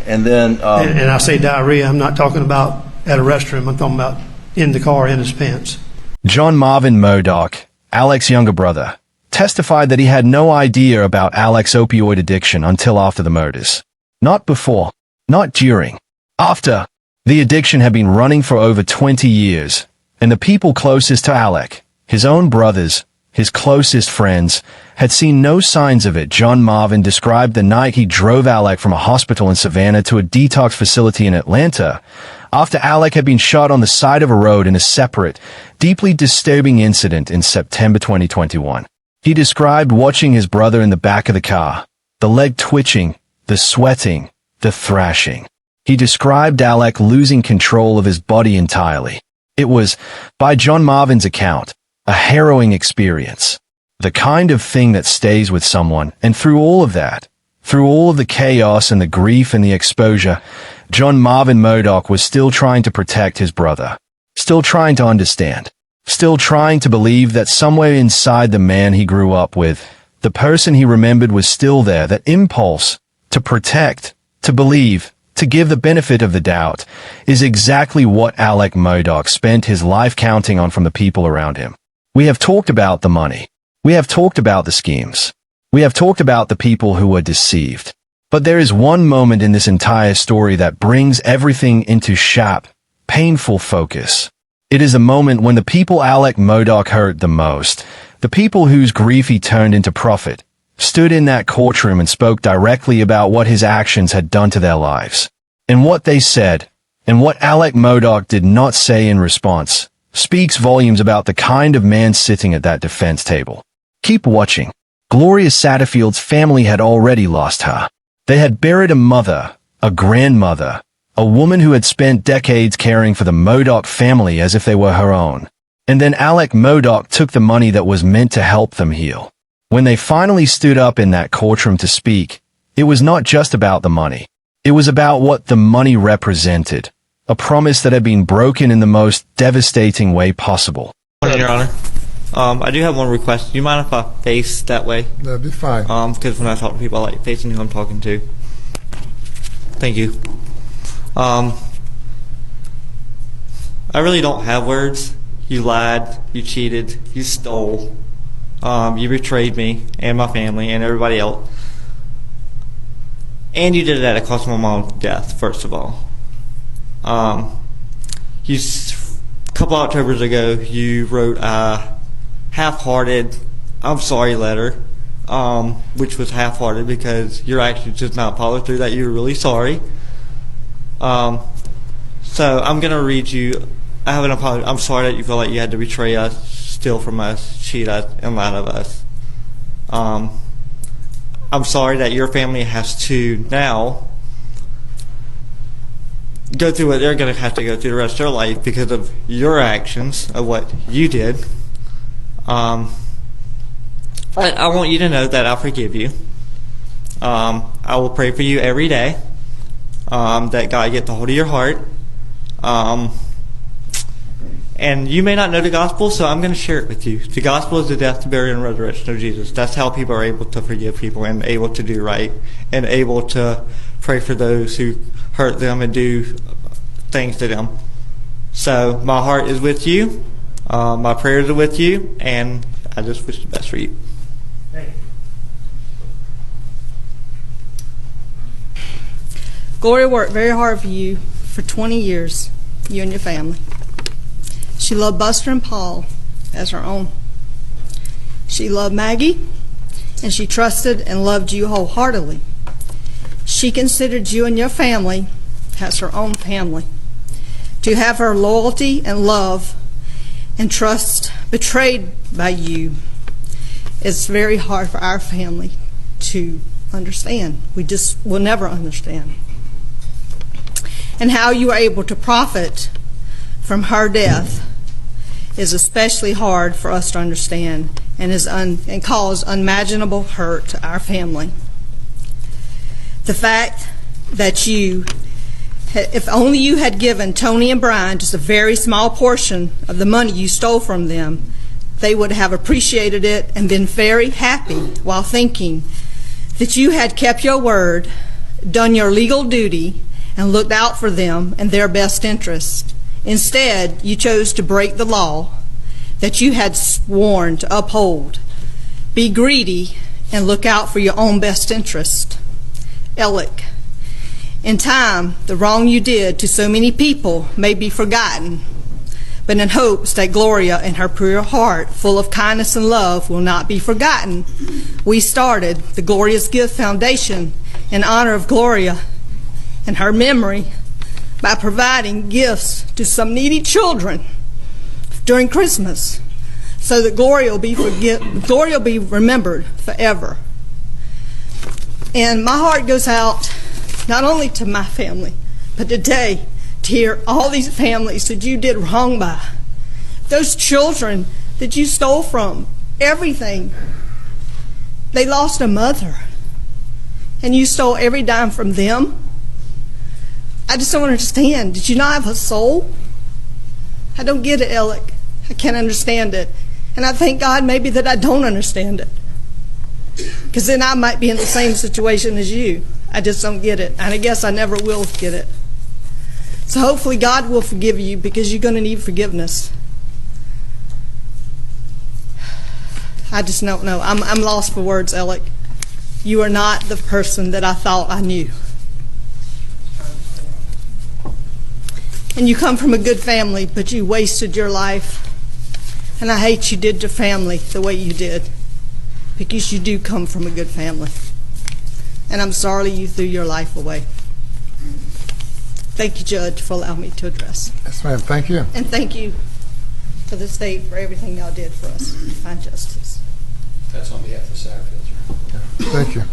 And then... and I say diarrhea, I'm not talking about at a restroom. I'm talking about in the car, in his pants. John Marvin Murdaugh, Alec's younger brother, testified that he had no idea about Alec's opioid addiction until after the murders. Not before, not during, after. The addiction had been running for over 20 years, and the people closest to Alec, his own brothers, his closest friends, had seen no signs of it. John Marvin described the night he drove Alec from a hospital in Savannah to a detox facility in Atlanta, after Alec had been shot on the side of a road in a separate, deeply disturbing incident in September 2021. He described watching his brother in the back of the car, the leg twitching, the sweating, the thrashing. He described Alec losing control of his body entirely. It was, by John Marvin's account, a harrowing experience. The kind of thing that stays with someone, and through all of that, through all of the chaos and the grief and the exposure, John Marvin Murdaugh was still trying to protect his brother, still trying to understand, still trying to believe that somewhere inside the man he grew up with, the person he remembered was still there, that impulse to protect, to believe, to give the benefit of the doubt, is exactly what Alec Murdaugh spent his life counting on from the people around him. We have talked about the money. We have talked about the schemes. We have talked about the people who were deceived. But there is one moment in this entire story that brings everything into sharp, painful focus. It is a moment when the people Alec Murdaugh hurt the most, the people whose grief he turned into profit, stood in that courtroom and spoke directly about what his actions had done to their lives. And what they said, and what Alec Murdaugh did not say in response, speaks volumes about the kind of man sitting at that defense table. Keep watching. Gloria Satterfield's family had already lost her. They had buried a mother, a grandmother, a woman who had spent decades caring for the Murdaugh family as if they were her own. And then Alec Murdaugh took the money that was meant to help them heal. When they finally stood up in that courtroom to speak, it was not just about the money. It was about what the money represented, a promise that had been broken in the most devastating way possible. Your Honor, I do have one request. Do you mind if I face that way? That'd be fine. Because when I talk to people, I like facing who I'm talking to. Thank you. I really don't have words. You lied, you cheated, you stole, you betrayed me and my family and everybody else. And you did it at a cost of my mom's death, first of all. A couple Octobers ago, you wrote a half-hearted, I'm sorry letter, which was half-hearted because your actions did not follow through, that you were really sorry. So I'm going to read you. I have an apology. I'm sorry that you feel like you had to betray us, steal from us, cheat us, and lie to us. I'm sorry that your family has to now go through what they're going to have to go through the rest of their life because of your actions, of what you did. But I want you to know that I'll forgive you. I will pray for you every day, that God get the hold of your heart. And you may not know the gospel, so I'm going to share it with you. The gospel is the death, the burial, and resurrection of Jesus. That's how people are able to forgive people and able to do right and able to pray for those who hurt them and do things to them. So my heart is with you. My prayers are with you, and I just wish the best for you. Thank you. Gloria worked very hard for you for 20 years, you and your family. She loved Buster and Paul as her own. She loved Maggie, and she trusted and loved you wholeheartedly. She considered you and your family as her own family. To have her loyalty and love and trust betrayed by you is very hard for our family to understand. We just will never understand. And how you were able to profit from her death is especially hard for us to understand and cause unimaginable hurt to our family. The fact that if only you had given Tony and Brian just a very small portion of the money you stole from them, they would have appreciated it and been very happy while thinking that you had kept your word, done your legal duty, and looked out for them and their best interest. Instead, you chose to break the law that you had sworn to uphold, be greedy, and look out for your own best interest. Alec, in time, the wrong you did to so many people may be forgotten, but in hopes that Gloria and her pure heart, full of kindness and love, will not be forgotten, we started the Gloria's Gift Foundation in honor of Gloria and her memory by providing gifts to some needy children during Christmas so that Gloria will be remembered forever. And my heart goes out not only to my family, but today to hear all these families that you did wrong by. Those children that you stole from, everything. They lost a mother, and you stole every dime from them. I just don't understand. Did you not have a soul? I don't get it, Alec. I can't understand it. And I thank God maybe that I don't understand it. Because then I might be in the same situation as you. I just don't get it. And I guess I never will get it. So hopefully God will forgive you because you're going to need forgiveness. I just don't know. I'm lost for words, Alec. You are not the person that I thought I knew. And you come from a good family, but you wasted your life. And I hate you did to family the way you did, because you do come from a good family. And I'm sorry you threw your life away. Thank you, Judge, for allowing me to address. Yes, ma'am. Thank you. And thank you for the state for everything y'all did for us to find justice. That's on behalf of the Satterfields. Thank you.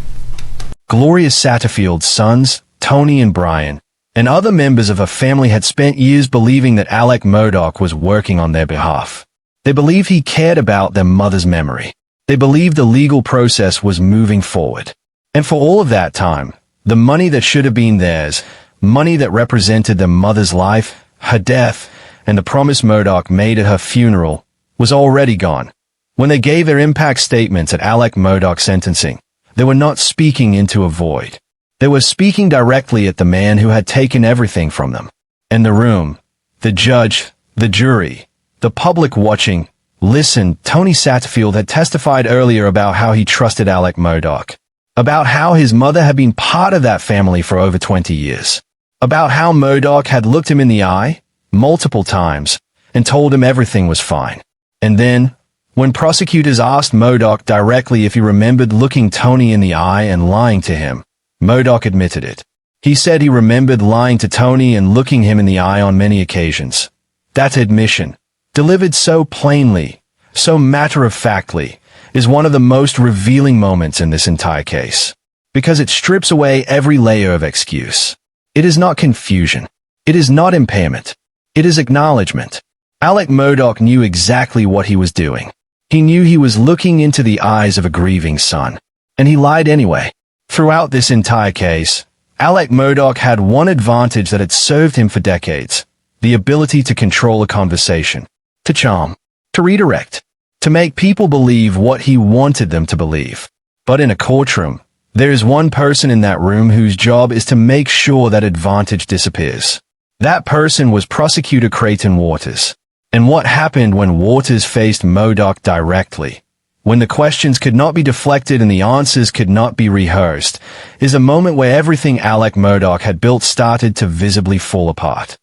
Gloria Satterfield's sons, Tony and Brian, and other members of her family had spent years believing that Alec Murdaugh was working on their behalf. They believed he cared about their mother's memory. They believed the legal process was moving forward. And for all of that time, the money that should have been theirs, money that represented their mother's life, her death, and the promise Murdaugh made at her funeral, was already gone. When they gave their impact statements at Alec Murdaugh's sentencing, they were not speaking into a void. They were speaking directly at the man who had taken everything from them. In the room, the judge, The jury, the public watching, listened. Tony Satterfield had testified earlier about how he trusted Alec Murdaugh, about how his mother had been part of that family for over 20 years, about how Murdaugh had looked him in the eye multiple times and told him everything was fine. And then, when prosecutors asked Murdaugh directly if he remembered looking Tony in the eye and lying to him, Murdaugh admitted it. He said he remembered lying to Tony and looking him in the eye on many occasions. That admission, delivered so plainly, so matter-of-factly, is one of the most revealing moments in this entire case, because it strips away every layer of excuse. It is not confusion. It is not impairment. It is acknowledgement. Alec Murdaugh knew exactly what he was doing. He knew he was looking into the eyes of a grieving son, and he lied anyway. Throughout this entire case, Alec Murdaugh had one advantage that had served him for decades: the ability to control a conversation, to charm, to redirect, to make people believe what he wanted them to believe. But in a courtroom, there is one person in that room whose job is to make sure that advantage disappears. That person was Prosecutor Creighton Waters. And what happened when Waters faced Murdaugh directly, when the questions could not be deflected and the answers could not be rehearsed, is a moment where everything Alec Murdaugh had built started to visibly fall apart.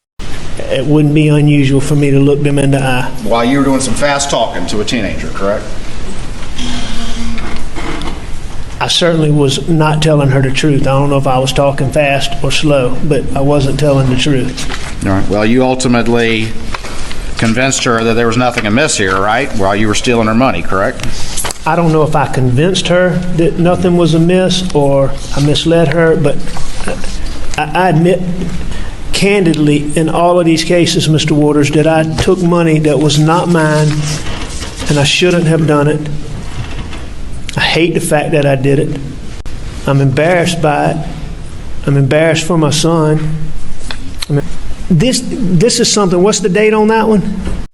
It wouldn't be unusual for me to look them in the eye. While you were doing some fast talking to a teenager, correct? I certainly was not telling her the truth. I don't know if I was talking fast or slow, but I wasn't telling the truth. All right. Well, you ultimately convinced her that there was nothing amiss here, right? While you were stealing her money, correct? I don't know if I convinced her that nothing was amiss or I misled her, but I admit candidly in all of these cases, Mr. Waters, that I took money that was not mine and I shouldn't have done it. I hate the fact that I did it. I'm embarrassed by it. I'm embarrassed for my son. This is something, what's the date on that one?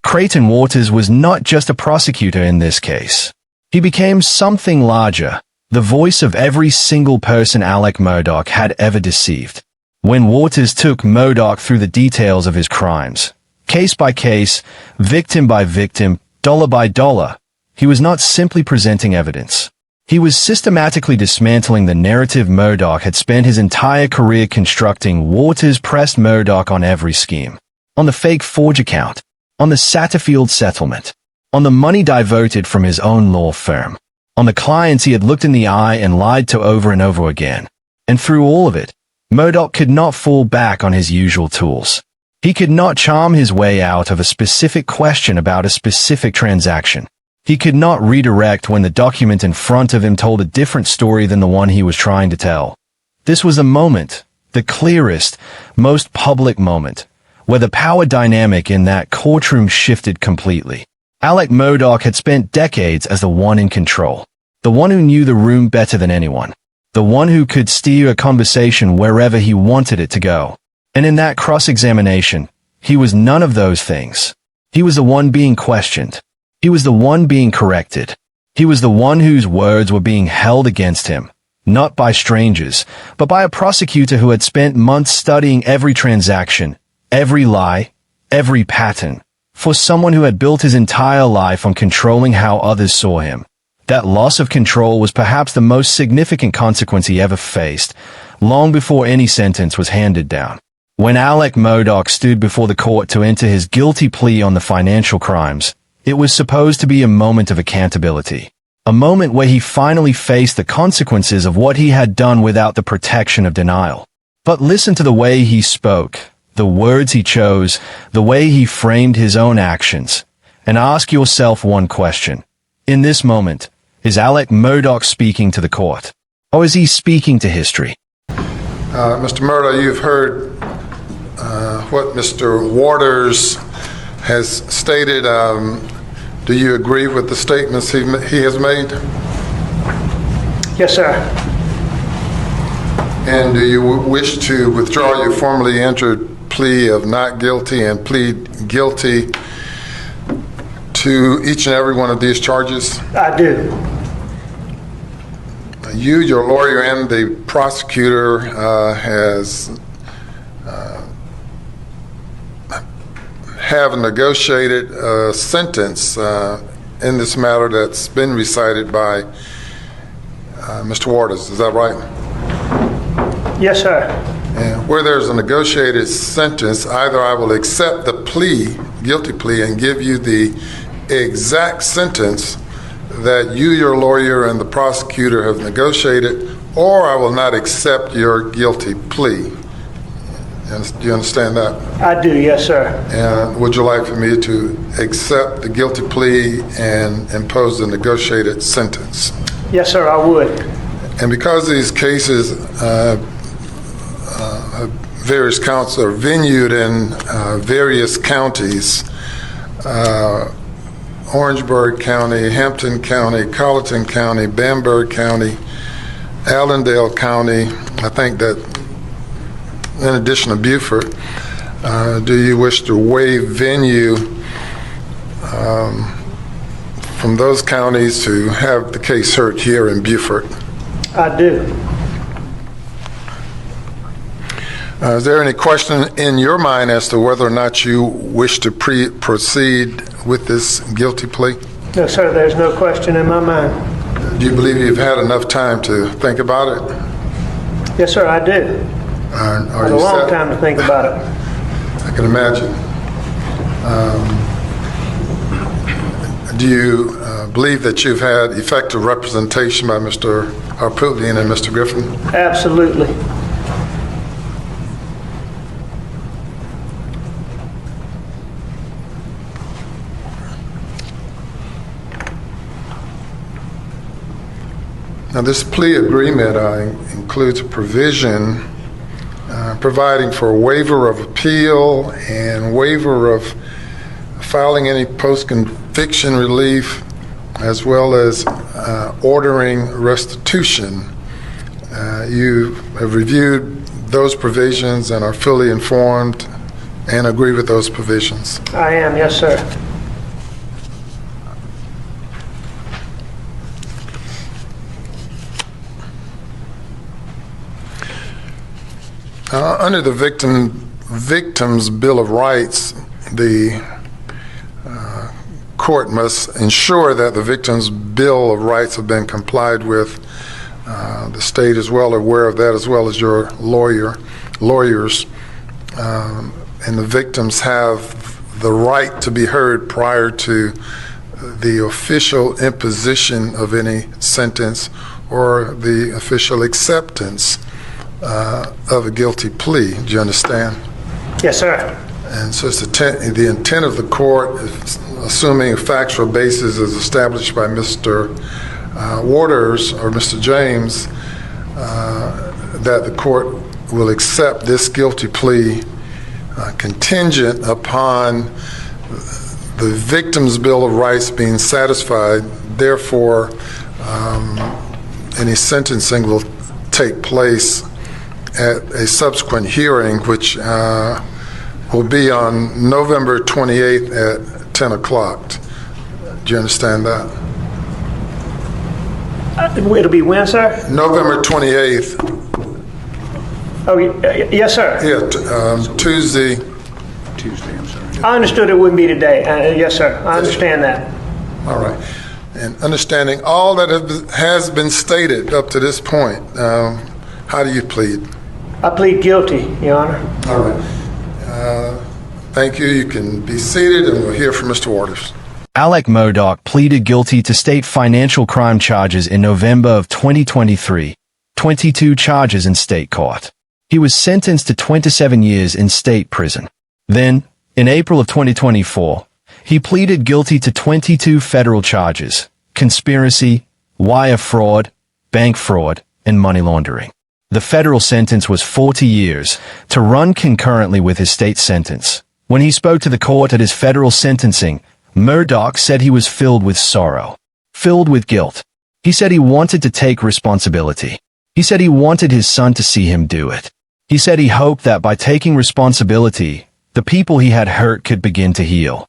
Creighton Waters was not just a prosecutor in this case. He became something larger, the voice of every single person Alec Murdaugh had ever deceived. When Waters took Murdaugh through the details of his crimes, case by case, victim by victim, dollar by dollar, he was not simply presenting evidence. He was systematically dismantling the narrative Murdaugh had spent his entire career constructing. Waters pressed Murdaugh on every scheme, on the fake Forge account, on the Satterfield settlement, on the money diverted from his own law firm, on the clients he had looked in the eye and lied to over and over again. And through all of it, Murdaugh could not fall back on his usual tools. He could not charm his way out of a specific question about a specific transaction. He could not redirect when the document in front of him told a different story than the one he was trying to tell. This was a moment, the clearest, most public moment, where the power dynamic in that courtroom shifted completely. Alec Murdaugh had spent decades as the one in control, the one who knew the room better than anyone, the one who could steer a conversation wherever he wanted it to go. And in that cross-examination, he was none of those things. He was the one being questioned. He was the one being corrected. He was the one whose words were being held against him, not by strangers, but by a prosecutor who had spent months studying every transaction, every lie, every pattern, for someone who had built his entire life on controlling how others saw him. That loss of control was perhaps the most significant consequence he ever faced, long before any sentence was handed down. When Alec Murdaugh stood before the court to enter his guilty plea on the financial crimes, it was supposed to be a moment of accountability, a moment where he finally faced the consequences of what he had done without the protection of denial. But listen to the way he spoke, the words he chose, the way he framed his own actions, and ask yourself one question. In this moment, is Alec Murdaugh speaking to the court, or is he speaking to history? Mr. Murdaugh, you've heard what Mr. Waters has stated. Do you agree with the statements he has made? Yes, sir. And do you wish to withdraw your formally entered plea of not guilty and plead guilty to each and every one of these charges? I do. You, your lawyer, and the have negotiated a sentence in this matter that's been recited by Mr. Waters. Is that right? Yes, sir. And where there's a negotiated sentence, either I will accept the plea, guilty plea, and give you the exact sentence that you, your lawyer, and the prosecutor have negotiated, or I will not accept your guilty plea. Do you understand that? I do, yes, sir. And would you like for me to accept the guilty plea and impose the negotiated sentence? Yes, sir, I would. And because these cases, various counts are venued in various counties, Orangeburg County, Hampton County, Colleton County, Bamberg County, Allendale County, I think that in addition to Beaufort, do you wish to waive venue from those counties to have the case heard here in Beaufort? I do. Is there any question in your mind as to whether or not you wish to proceed with this guilty plea? No, sir, there's no question in my mind. Do you believe you've had enough time to think about it? Yes, sir, I do. Are Had you a long set? time to think about it. I can imagine. Do you believe that you've had effective representation by Mr. Harpootlian and Mr. Griffin? Absolutely. Now, this plea agreement includes a provision providing for a waiver of appeal and waiver of filing any post-conviction relief, as well as ordering restitution. You have reviewed those provisions and are fully informed and agree with those provisions. I am, yes, sir. Under the Victim's Bill of Rights, the court must ensure that the Victim's Bill of Rights have been complied with. The state is well aware of that, as well as your lawyers. And the victims have the right to be heard prior to the official imposition of any sentence or the official acceptance of a guilty plea. Do you understand? Yes, sir. And so it's the intent of the court, assuming a factual basis is established by Mr. Waters or Mr. James, that the court will accept this guilty plea contingent upon the Victim's Bill of Rights being satisfied. Therefore, any sentencing will take place at a subsequent hearing, which will be on November 28th at 10 o'clock. Do you understand that? It'll be when, sir? November 28th. Oh, yes, sir. Yeah, Tuesday. Tuesday, I'm sorry. I understood it wouldn't be today. Yes, sir. I understand that. All right. And understanding all that has been stated up to this point, how do you plead? I plead guilty, Your Honor. All right. Thank you. You can be seated, and we'll hear from Mr. Waters. Alec Murdaugh pleaded guilty to state financial crime charges in November of 2023, 22 charges in state court. He was sentenced to 27 years in state prison. Then, in April of 2024, he pleaded guilty to 22 federal charges: conspiracy, wire fraud, bank fraud, and money laundering. The federal sentence was 40 years, to run concurrently with his state sentence. When he spoke to the court at his federal sentencing, Murdaugh said he was filled with sorrow, filled with guilt. He said he wanted to take responsibility. He said he wanted his son to see him do it. He said he hoped that by taking responsibility, the people he had hurt could begin to heal.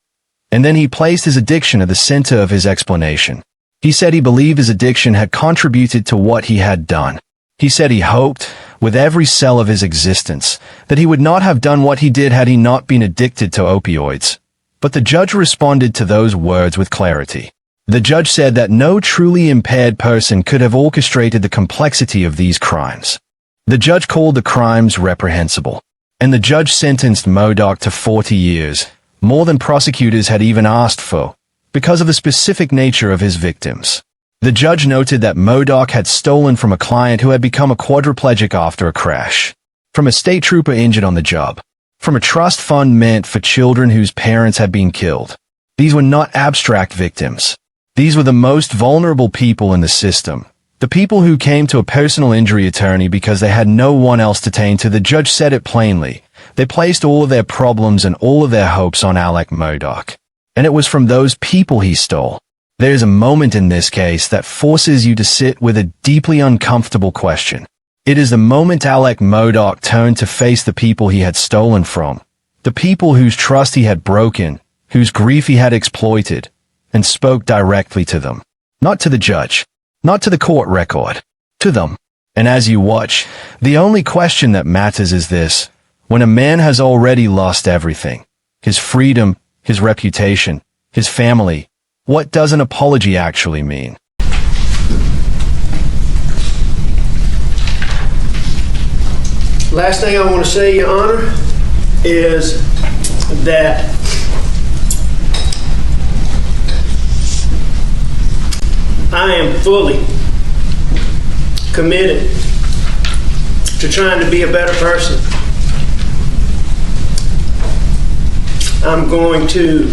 And then he placed his addiction at the center of his explanation. He said he believed his addiction had contributed to what he had done. He said he hoped, with every cell of his existence, that he would not have done what he did had he not been addicted to opioids. But the judge responded to those words with clarity. The judge said that no truly impaired person could have orchestrated the complexity of these crimes. The judge called the crimes reprehensible, and the judge sentenced Murdaugh to 40 years, more than prosecutors had even asked for, because of the specific nature of his victims. The judge noted that Murdaugh had stolen from a client who had become a quadriplegic after a crash, from a state trooper injured on the job, from a trust fund meant for children whose parents had been killed. These were not abstract victims. These were the most vulnerable people in the system, the people who came to a personal injury attorney because they had no one else to turn to. The judge said it plainly. They placed all of their problems and all of their hopes on Alec Murdaugh. And it was from those people he stole. There is a moment in this case that forces you to sit with a deeply uncomfortable question. It is the moment Alec Murdaugh turned to face the people he had stolen from, the people whose trust he had broken, whose grief he had exploited, and spoke directly to them. Not to the judge, not to the court record, to them. And as you watch, the only question that matters is this: when a man has already lost everything, his freedom, his reputation, his family, what does an apology actually mean? Last thing I want to say, Your Honor, is that I am fully committed to trying to be a better person. I'm going to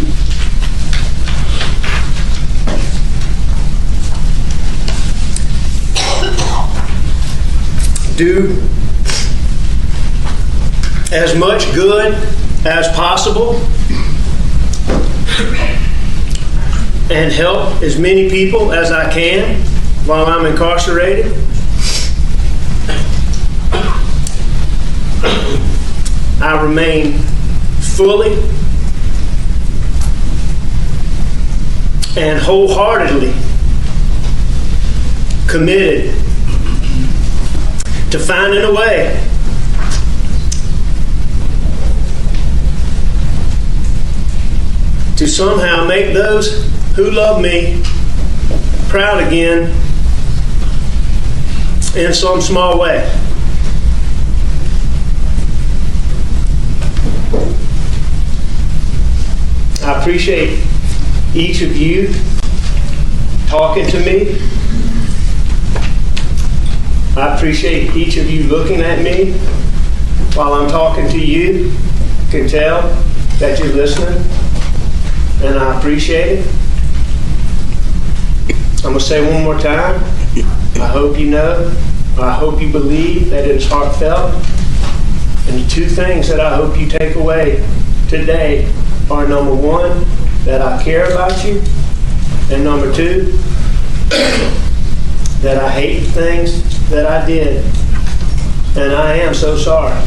do as much good as possible and help as many people as I can while I'm incarcerated. I remain fully and wholeheartedly committed to finding a way to somehow make those who love me proud again in some small way. I appreciate each of you talking to me. I appreciate each of you looking at me while I'm talking to you. I can tell that you're listening, and I appreciate it. I'm going to say one more time, I hope you know, I hope you believe that it's heartfelt. And the two things that I hope you take away today are, number one, that I care about you, and number two, that I hate the things that I did, and I am so sorry.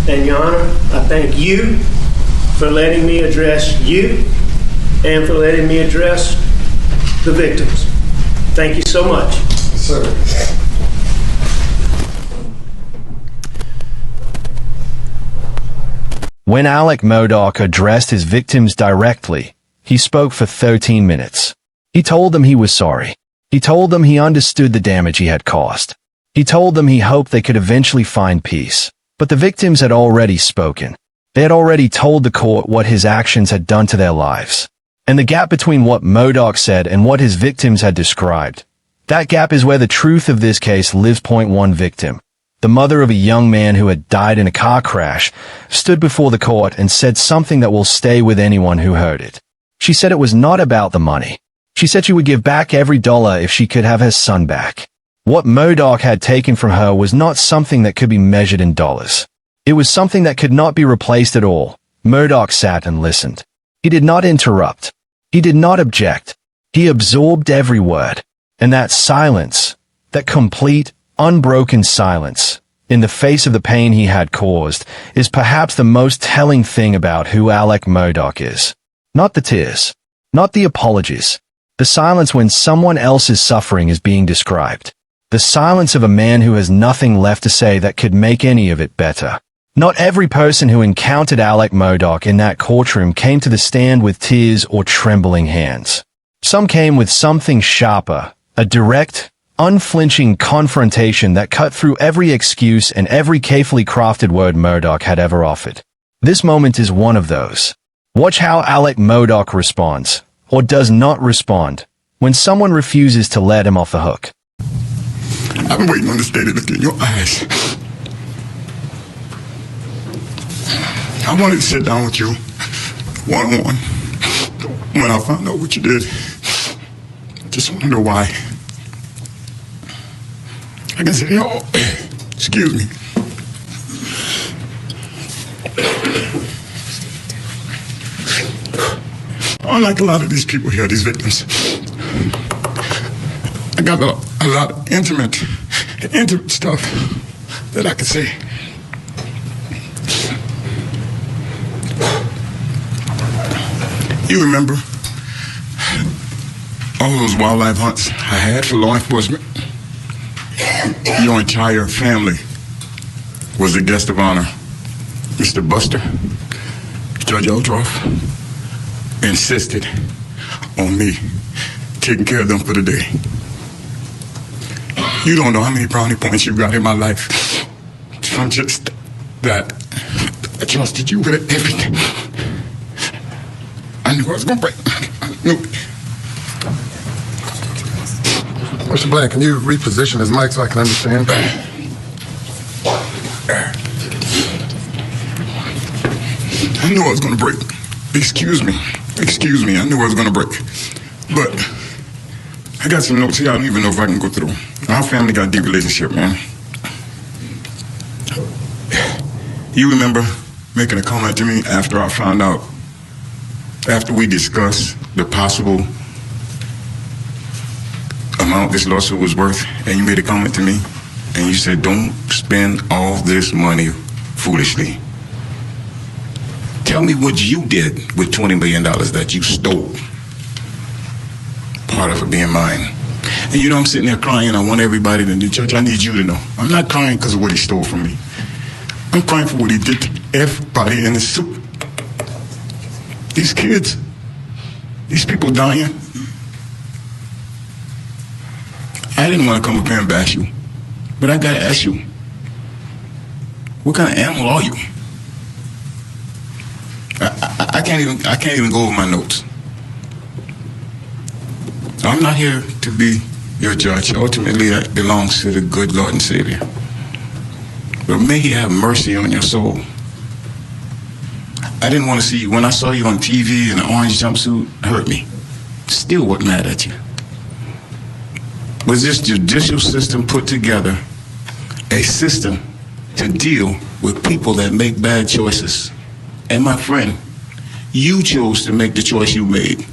And Your Honor, I thank you for letting me address you and for letting me address the victims. Thank you so much. Sir. When Alec Murdaugh addressed his victims directly, he spoke for 13 minutes. He told them he was sorry. He told them he understood the damage he had caused. He told them he hoped they could eventually find peace. But the victims had already spoken. They had already told the court what his actions had done to their lives. And the gap between what Murdaugh said and what his victims had described, that gap is where the truth of this case lives. One victim, the mother of a young man who had died in a car crash, stood before the court and said something that will stay with anyone who heard it. She said it was not about the money. She said she would give back every dollar if she could have her son back. What Murdaugh had taken from her was not something that could be measured in dollars. It was something that could not be replaced at all. Murdaugh sat and listened. He did not interrupt. He did not object. He absorbed every word. And that silence, that complete, unbroken silence, in the face of the pain he had caused, is perhaps the most telling thing about who Alec Murdaugh is. Not the tears. Not the apologies. The silence when someone else's suffering is being described. The silence of a man who has nothing left to say that could make any of it better. Not every person who encountered Alec Murdaugh in that courtroom came to the stand with tears or trembling hands. Some came with something sharper, a direct, unflinching confrontation that cut through every excuse and every carefully crafted word Murdaugh had ever offered. This moment is one of those. Watch how Alec Murdaugh responds, or does not respond, when someone refuses to let him off the hook. I've been waiting on this day to look in your eyes. I wanted to sit down with you, one-on-one, when I found out what you did. Just want to know why. I can say, oh, excuse me. Unlike a lot of these people here, these victims, I got a lot of intimate stuff that I can say. You remember all those wildlife hunts I had for law enforcement? Your entire family was a guest of honor. Mr. Buster, Judge Eldroff, insisted on me taking care of them for the day. You don't know how many brownie points you got in my life from just that. I trusted you with everything. I knew I was going to break. I knew it. Mr. Bland, can you reposition his mic so I can understand? I knew I was going to break. Excuse me, I knew I was going to break. But I got some notes here I don't even know if I can go through. Our family got a deep relationship, man. You remember making a comment to me after I found out, after we discussed the possible amount this lawsuit was worth, and you made a comment to me, and you said, don't spend all this money foolishly. Tell me what you did with $20 million that you stole. Part of it being mine. And you know, I'm sitting there crying. I want everybody to know, Judge, I need you to know. I'm not crying because of what he stole from me. I'm crying for what he did to everybody in the suit. These kids, these people dying. I didn't want to come up here and bash you, but I gotta ask you, what kind of animal are you? I can't even go over my notes. I'm not here to be your judge. Ultimately, that belongs to the good Lord and Savior. But may He have mercy on your soul. I didn't want to see you. When I saw you on TV in an orange jumpsuit, it hurt me. Still wasn't mad at you. Was this judicial system put together a system to deal with people that make bad choices? And my friend, you chose to make the choice you made.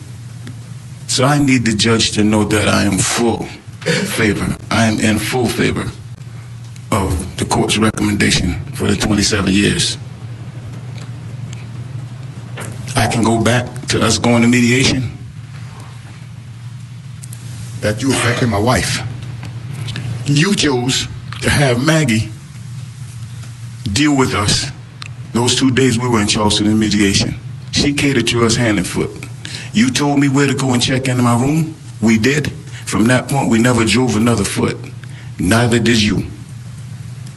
So I need the judge to know that I am full favor. I am in full favor of the court's recommendation for the 27 years. I can go back to us going to mediation. That you affected my wife. You chose to have Maggie deal with us those 2 days we were in Charleston in mediation. She catered to us hand and foot. You told me where to go and check into my room. We did. From that point, we never drove another foot. Neither did you.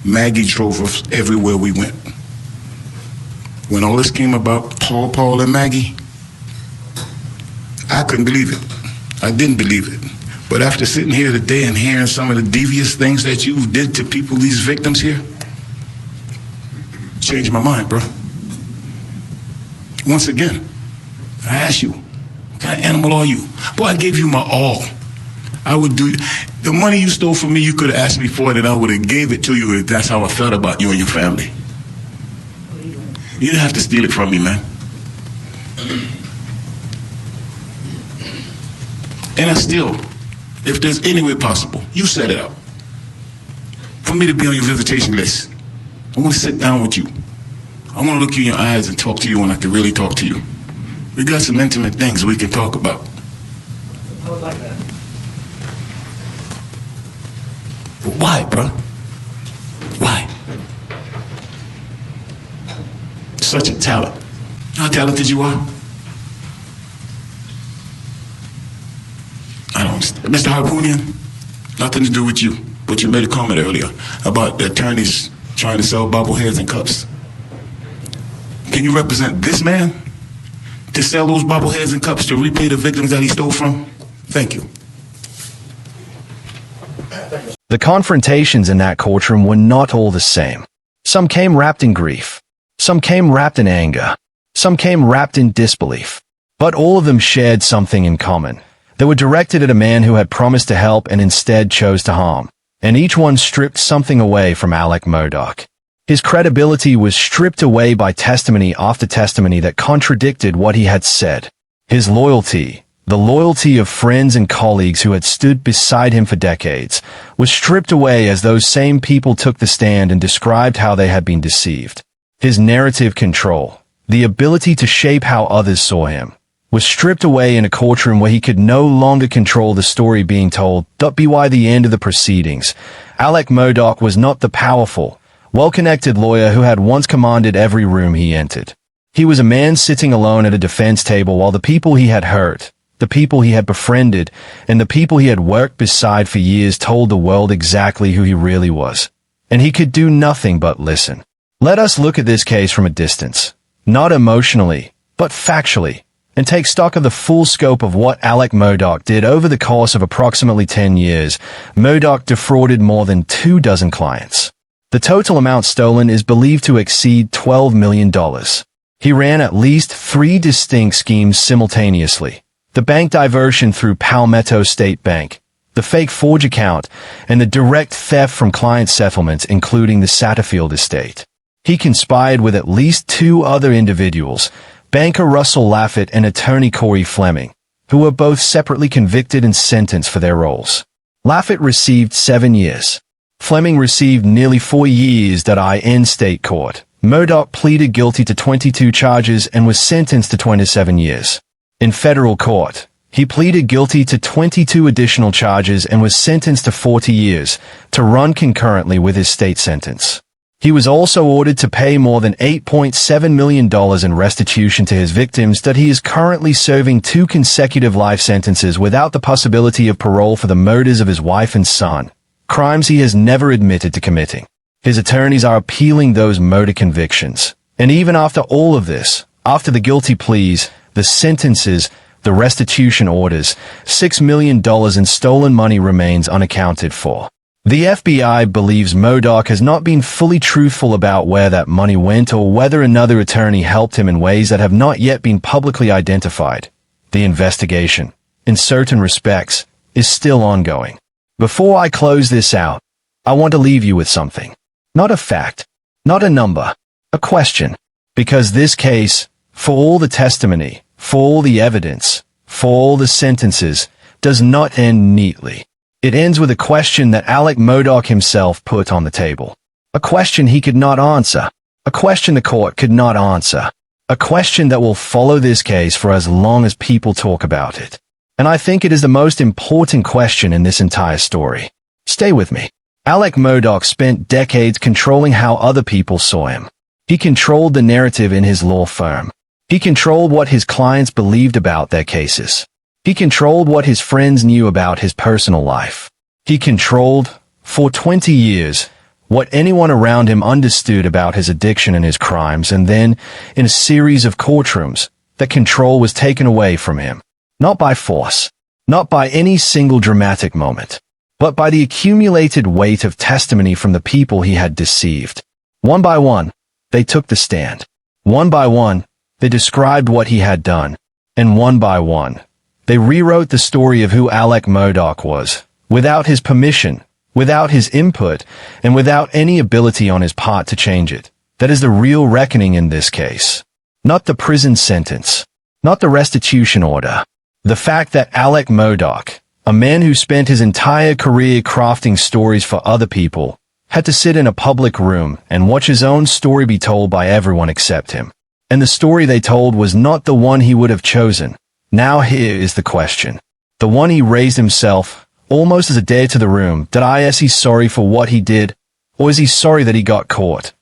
Maggie drove us everywhere we went. When all this came about, Paul, and Maggie, I couldn't believe it. I didn't believe it. But after sitting here today and hearing some of the devious things that you did to people, these victims here, changed my mind, bro. Once again, I ask you, what kind of animal are you? Boy, I gave you my all. I would do the money you stole from me. You could have asked me for it, and I would have gave it to you if that's how I felt about you and your family. You didn't have to steal it from me, man. And I still, if there's any way possible, you set it up for me to be on your visitation list. I want to sit down with you. I want to look you in your eyes and talk to you when I can really talk to you. We got some intimate things we can talk about. I would like that. But why, bro? Why? such a talent. How talented you are? I don't understand. Mr. Harpoonian, nothing to do with you, but you made a comment earlier about the attorneys trying to sell bobbleheads and cups. Can you represent this man to sell those bobbleheads and cups to repay the victims that he stole from? Thank you. The confrontations in that courtroom were not all the same. Some came wrapped in grief. Some came wrapped in anger. Some came wrapped in disbelief. But all of them shared something in common. They were directed at a man who had promised to help and instead chose to harm. And each one stripped something away from Alec Murdaugh. His credibility was stripped away by testimony after testimony that contradicted what he had said. His loyalty, the loyalty of friends and colleagues who had stood beside him for decades, was stripped away as those same people took the stand and described how they had been deceived. His narrative control, the ability to shape how others saw him, was stripped away in a courtroom where he could no longer control the story being told. By the end of the proceedings, Alec Murdaugh was not the powerful, well-connected lawyer who had once commanded every room he entered. He was a man sitting alone at a defense table while the people he had hurt, the people he had befriended, and the people he had worked beside for years told the world exactly who he really was. And he could do nothing but listen. Let us look at this case from a distance, not emotionally, but factually, and take stock of the full scope of what Alec Murdaugh did over the course of approximately 10 years. Murdaugh defrauded more than 24 clients. The total amount stolen is believed to exceed $12 million. He ran at least 3 distinct schemes simultaneously: the bank diversion through Palmetto State Bank, the fake forge account, and the direct theft from client settlements, including the Satterfield estate. He conspired with at least 2 other individuals, banker Russell Laffitt and attorney Corey Fleming, who were both separately convicted and sentenced for their roles. Laffitt received 7 years. Fleming received nearly 4 years in state court. Murdaugh pleaded guilty to 22 charges and was sentenced to 27 years. In federal court, he pleaded guilty to 22 additional charges and was sentenced to 40 years, to run concurrently with his state sentence. He was also ordered to pay more than $8.7 million in restitution to his victims. That he is currently serving 2 consecutive life sentences without the possibility of parole for the murders of his wife and son, crimes he has never admitted to committing. His attorneys are appealing those murder convictions. And even after all of this, after the guilty pleas, the sentences, the restitution orders, $6 million in stolen money remains unaccounted for. The FBI believes Murdaugh has not been fully truthful about where that money went or whether another attorney helped him in ways that have not yet been publicly identified. The investigation, in certain respects, is still ongoing. Before I close this out, I want to leave you with something. Not a fact, not a number, a question. Because this case, for all the testimony, for all the evidence, for all the sentences, does not end neatly. It ends with a question that Alec Murdaugh himself put on the table. A question he could not answer. A question the court could not answer. A question that will follow this case for as long as people talk about it. And I think it is the most important question in this entire story. Stay with me. Alec Murdaugh spent decades controlling how other people saw him. He controlled the narrative in his law firm. He controlled what his clients believed about their cases. He controlled what his friends knew about his personal life. He controlled, for 20 years, what anyone around him understood about his addiction and his crimes, and then, in a series of courtrooms, that control was taken away from him. Not by force, not by any single dramatic moment, but by the accumulated weight of testimony from the people he had deceived. One by one, they took the stand. One by one, they described what he had done. And one by one, they rewrote the story of who Alec Murdaugh was, without his permission, without his input, and without any ability on his part to change it. That is the real reckoning in this case. Not the prison sentence, not the restitution order. The fact that Alec Murdaugh, a man who spent his entire career crafting stories for other people, had to sit in a public room and watch his own story be told by everyone except him. And the story they told was not the one he would have chosen. Now here is the question. The one he raised himself, almost as a dare to the room. Is he sorry for what he did? Or is he sorry that he got caught?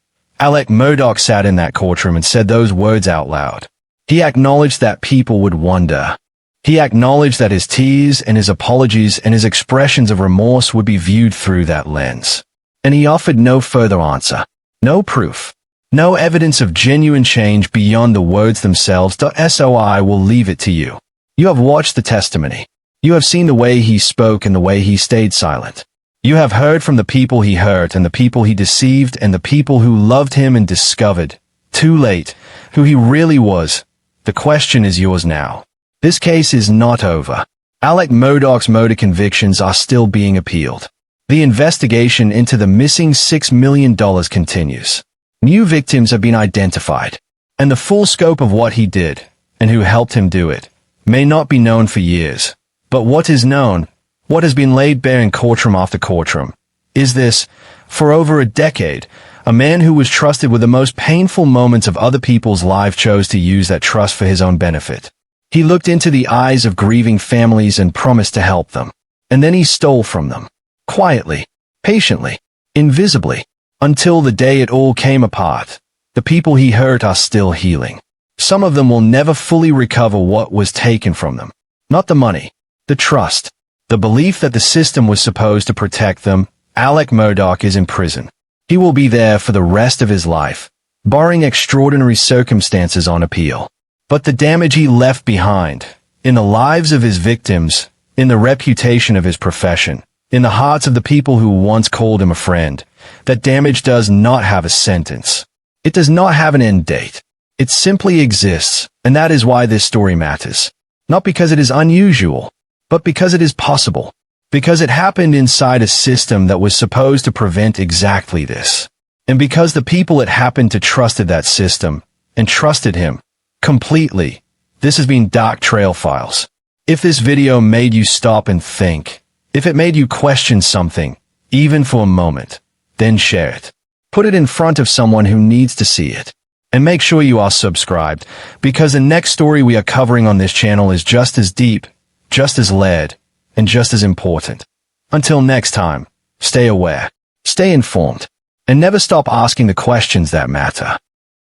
Alec Murdaugh sat in that courtroom and said those words out loud. He acknowledged that people would wonder. He acknowledged that his tears and his apologies and his expressions of remorse would be viewed through that lens. And he offered no further answer, no proof, no evidence of genuine change beyond the words themselves. SOI will leave it to you. You have watched the testimony. You have seen the way he spoke and the way he stayed silent. You have heard from the people he hurt and the people he deceived and the people who loved him and discovered, too late, who he really was. The question is yours now. This case is not over. Alec Murdaugh's murder convictions are still being appealed. The investigation into the missing $6 million continues. New victims have been identified, and the full scope of what he did, and who helped him do it, may not be known for years. But what is known, what has been laid bare in courtroom after courtroom, is this: for over a decade, a man who was trusted with the most painful moments of other people's lives chose to use that trust for his own benefit. He looked into the eyes of grieving families and promised to help them. And then he stole from them. Quietly, patiently, invisibly, until the day it all came apart. The people he hurt are still healing. Some of them will never fully recover what was taken from them. Not the money, the trust, the belief that the system was supposed to protect them. Alec Murdaugh is in prison. He will be there for the rest of his life, barring extraordinary circumstances on appeal. But the damage he left behind, in the lives of his victims, in the reputation of his profession, in the hearts of the people who once called him a friend, that damage does not have a sentence. It does not have an end date. It simply exists, and that is why this story matters. Not because it is unusual, but because it is possible. Because it happened inside a system that was supposed to prevent exactly this. And because the people it happened to trusted that system, and trusted him, completely. This has been Dark Trail Files. If this video made you stop and think, if it made you question something, even for a moment, then share it. Put it in front of someone who needs to see it. And make sure you are subscribed, because the next story we are covering on this channel is just as deep, just as layered, and just as important. Until next time, stay aware, stay informed, and never stop asking the questions that matter.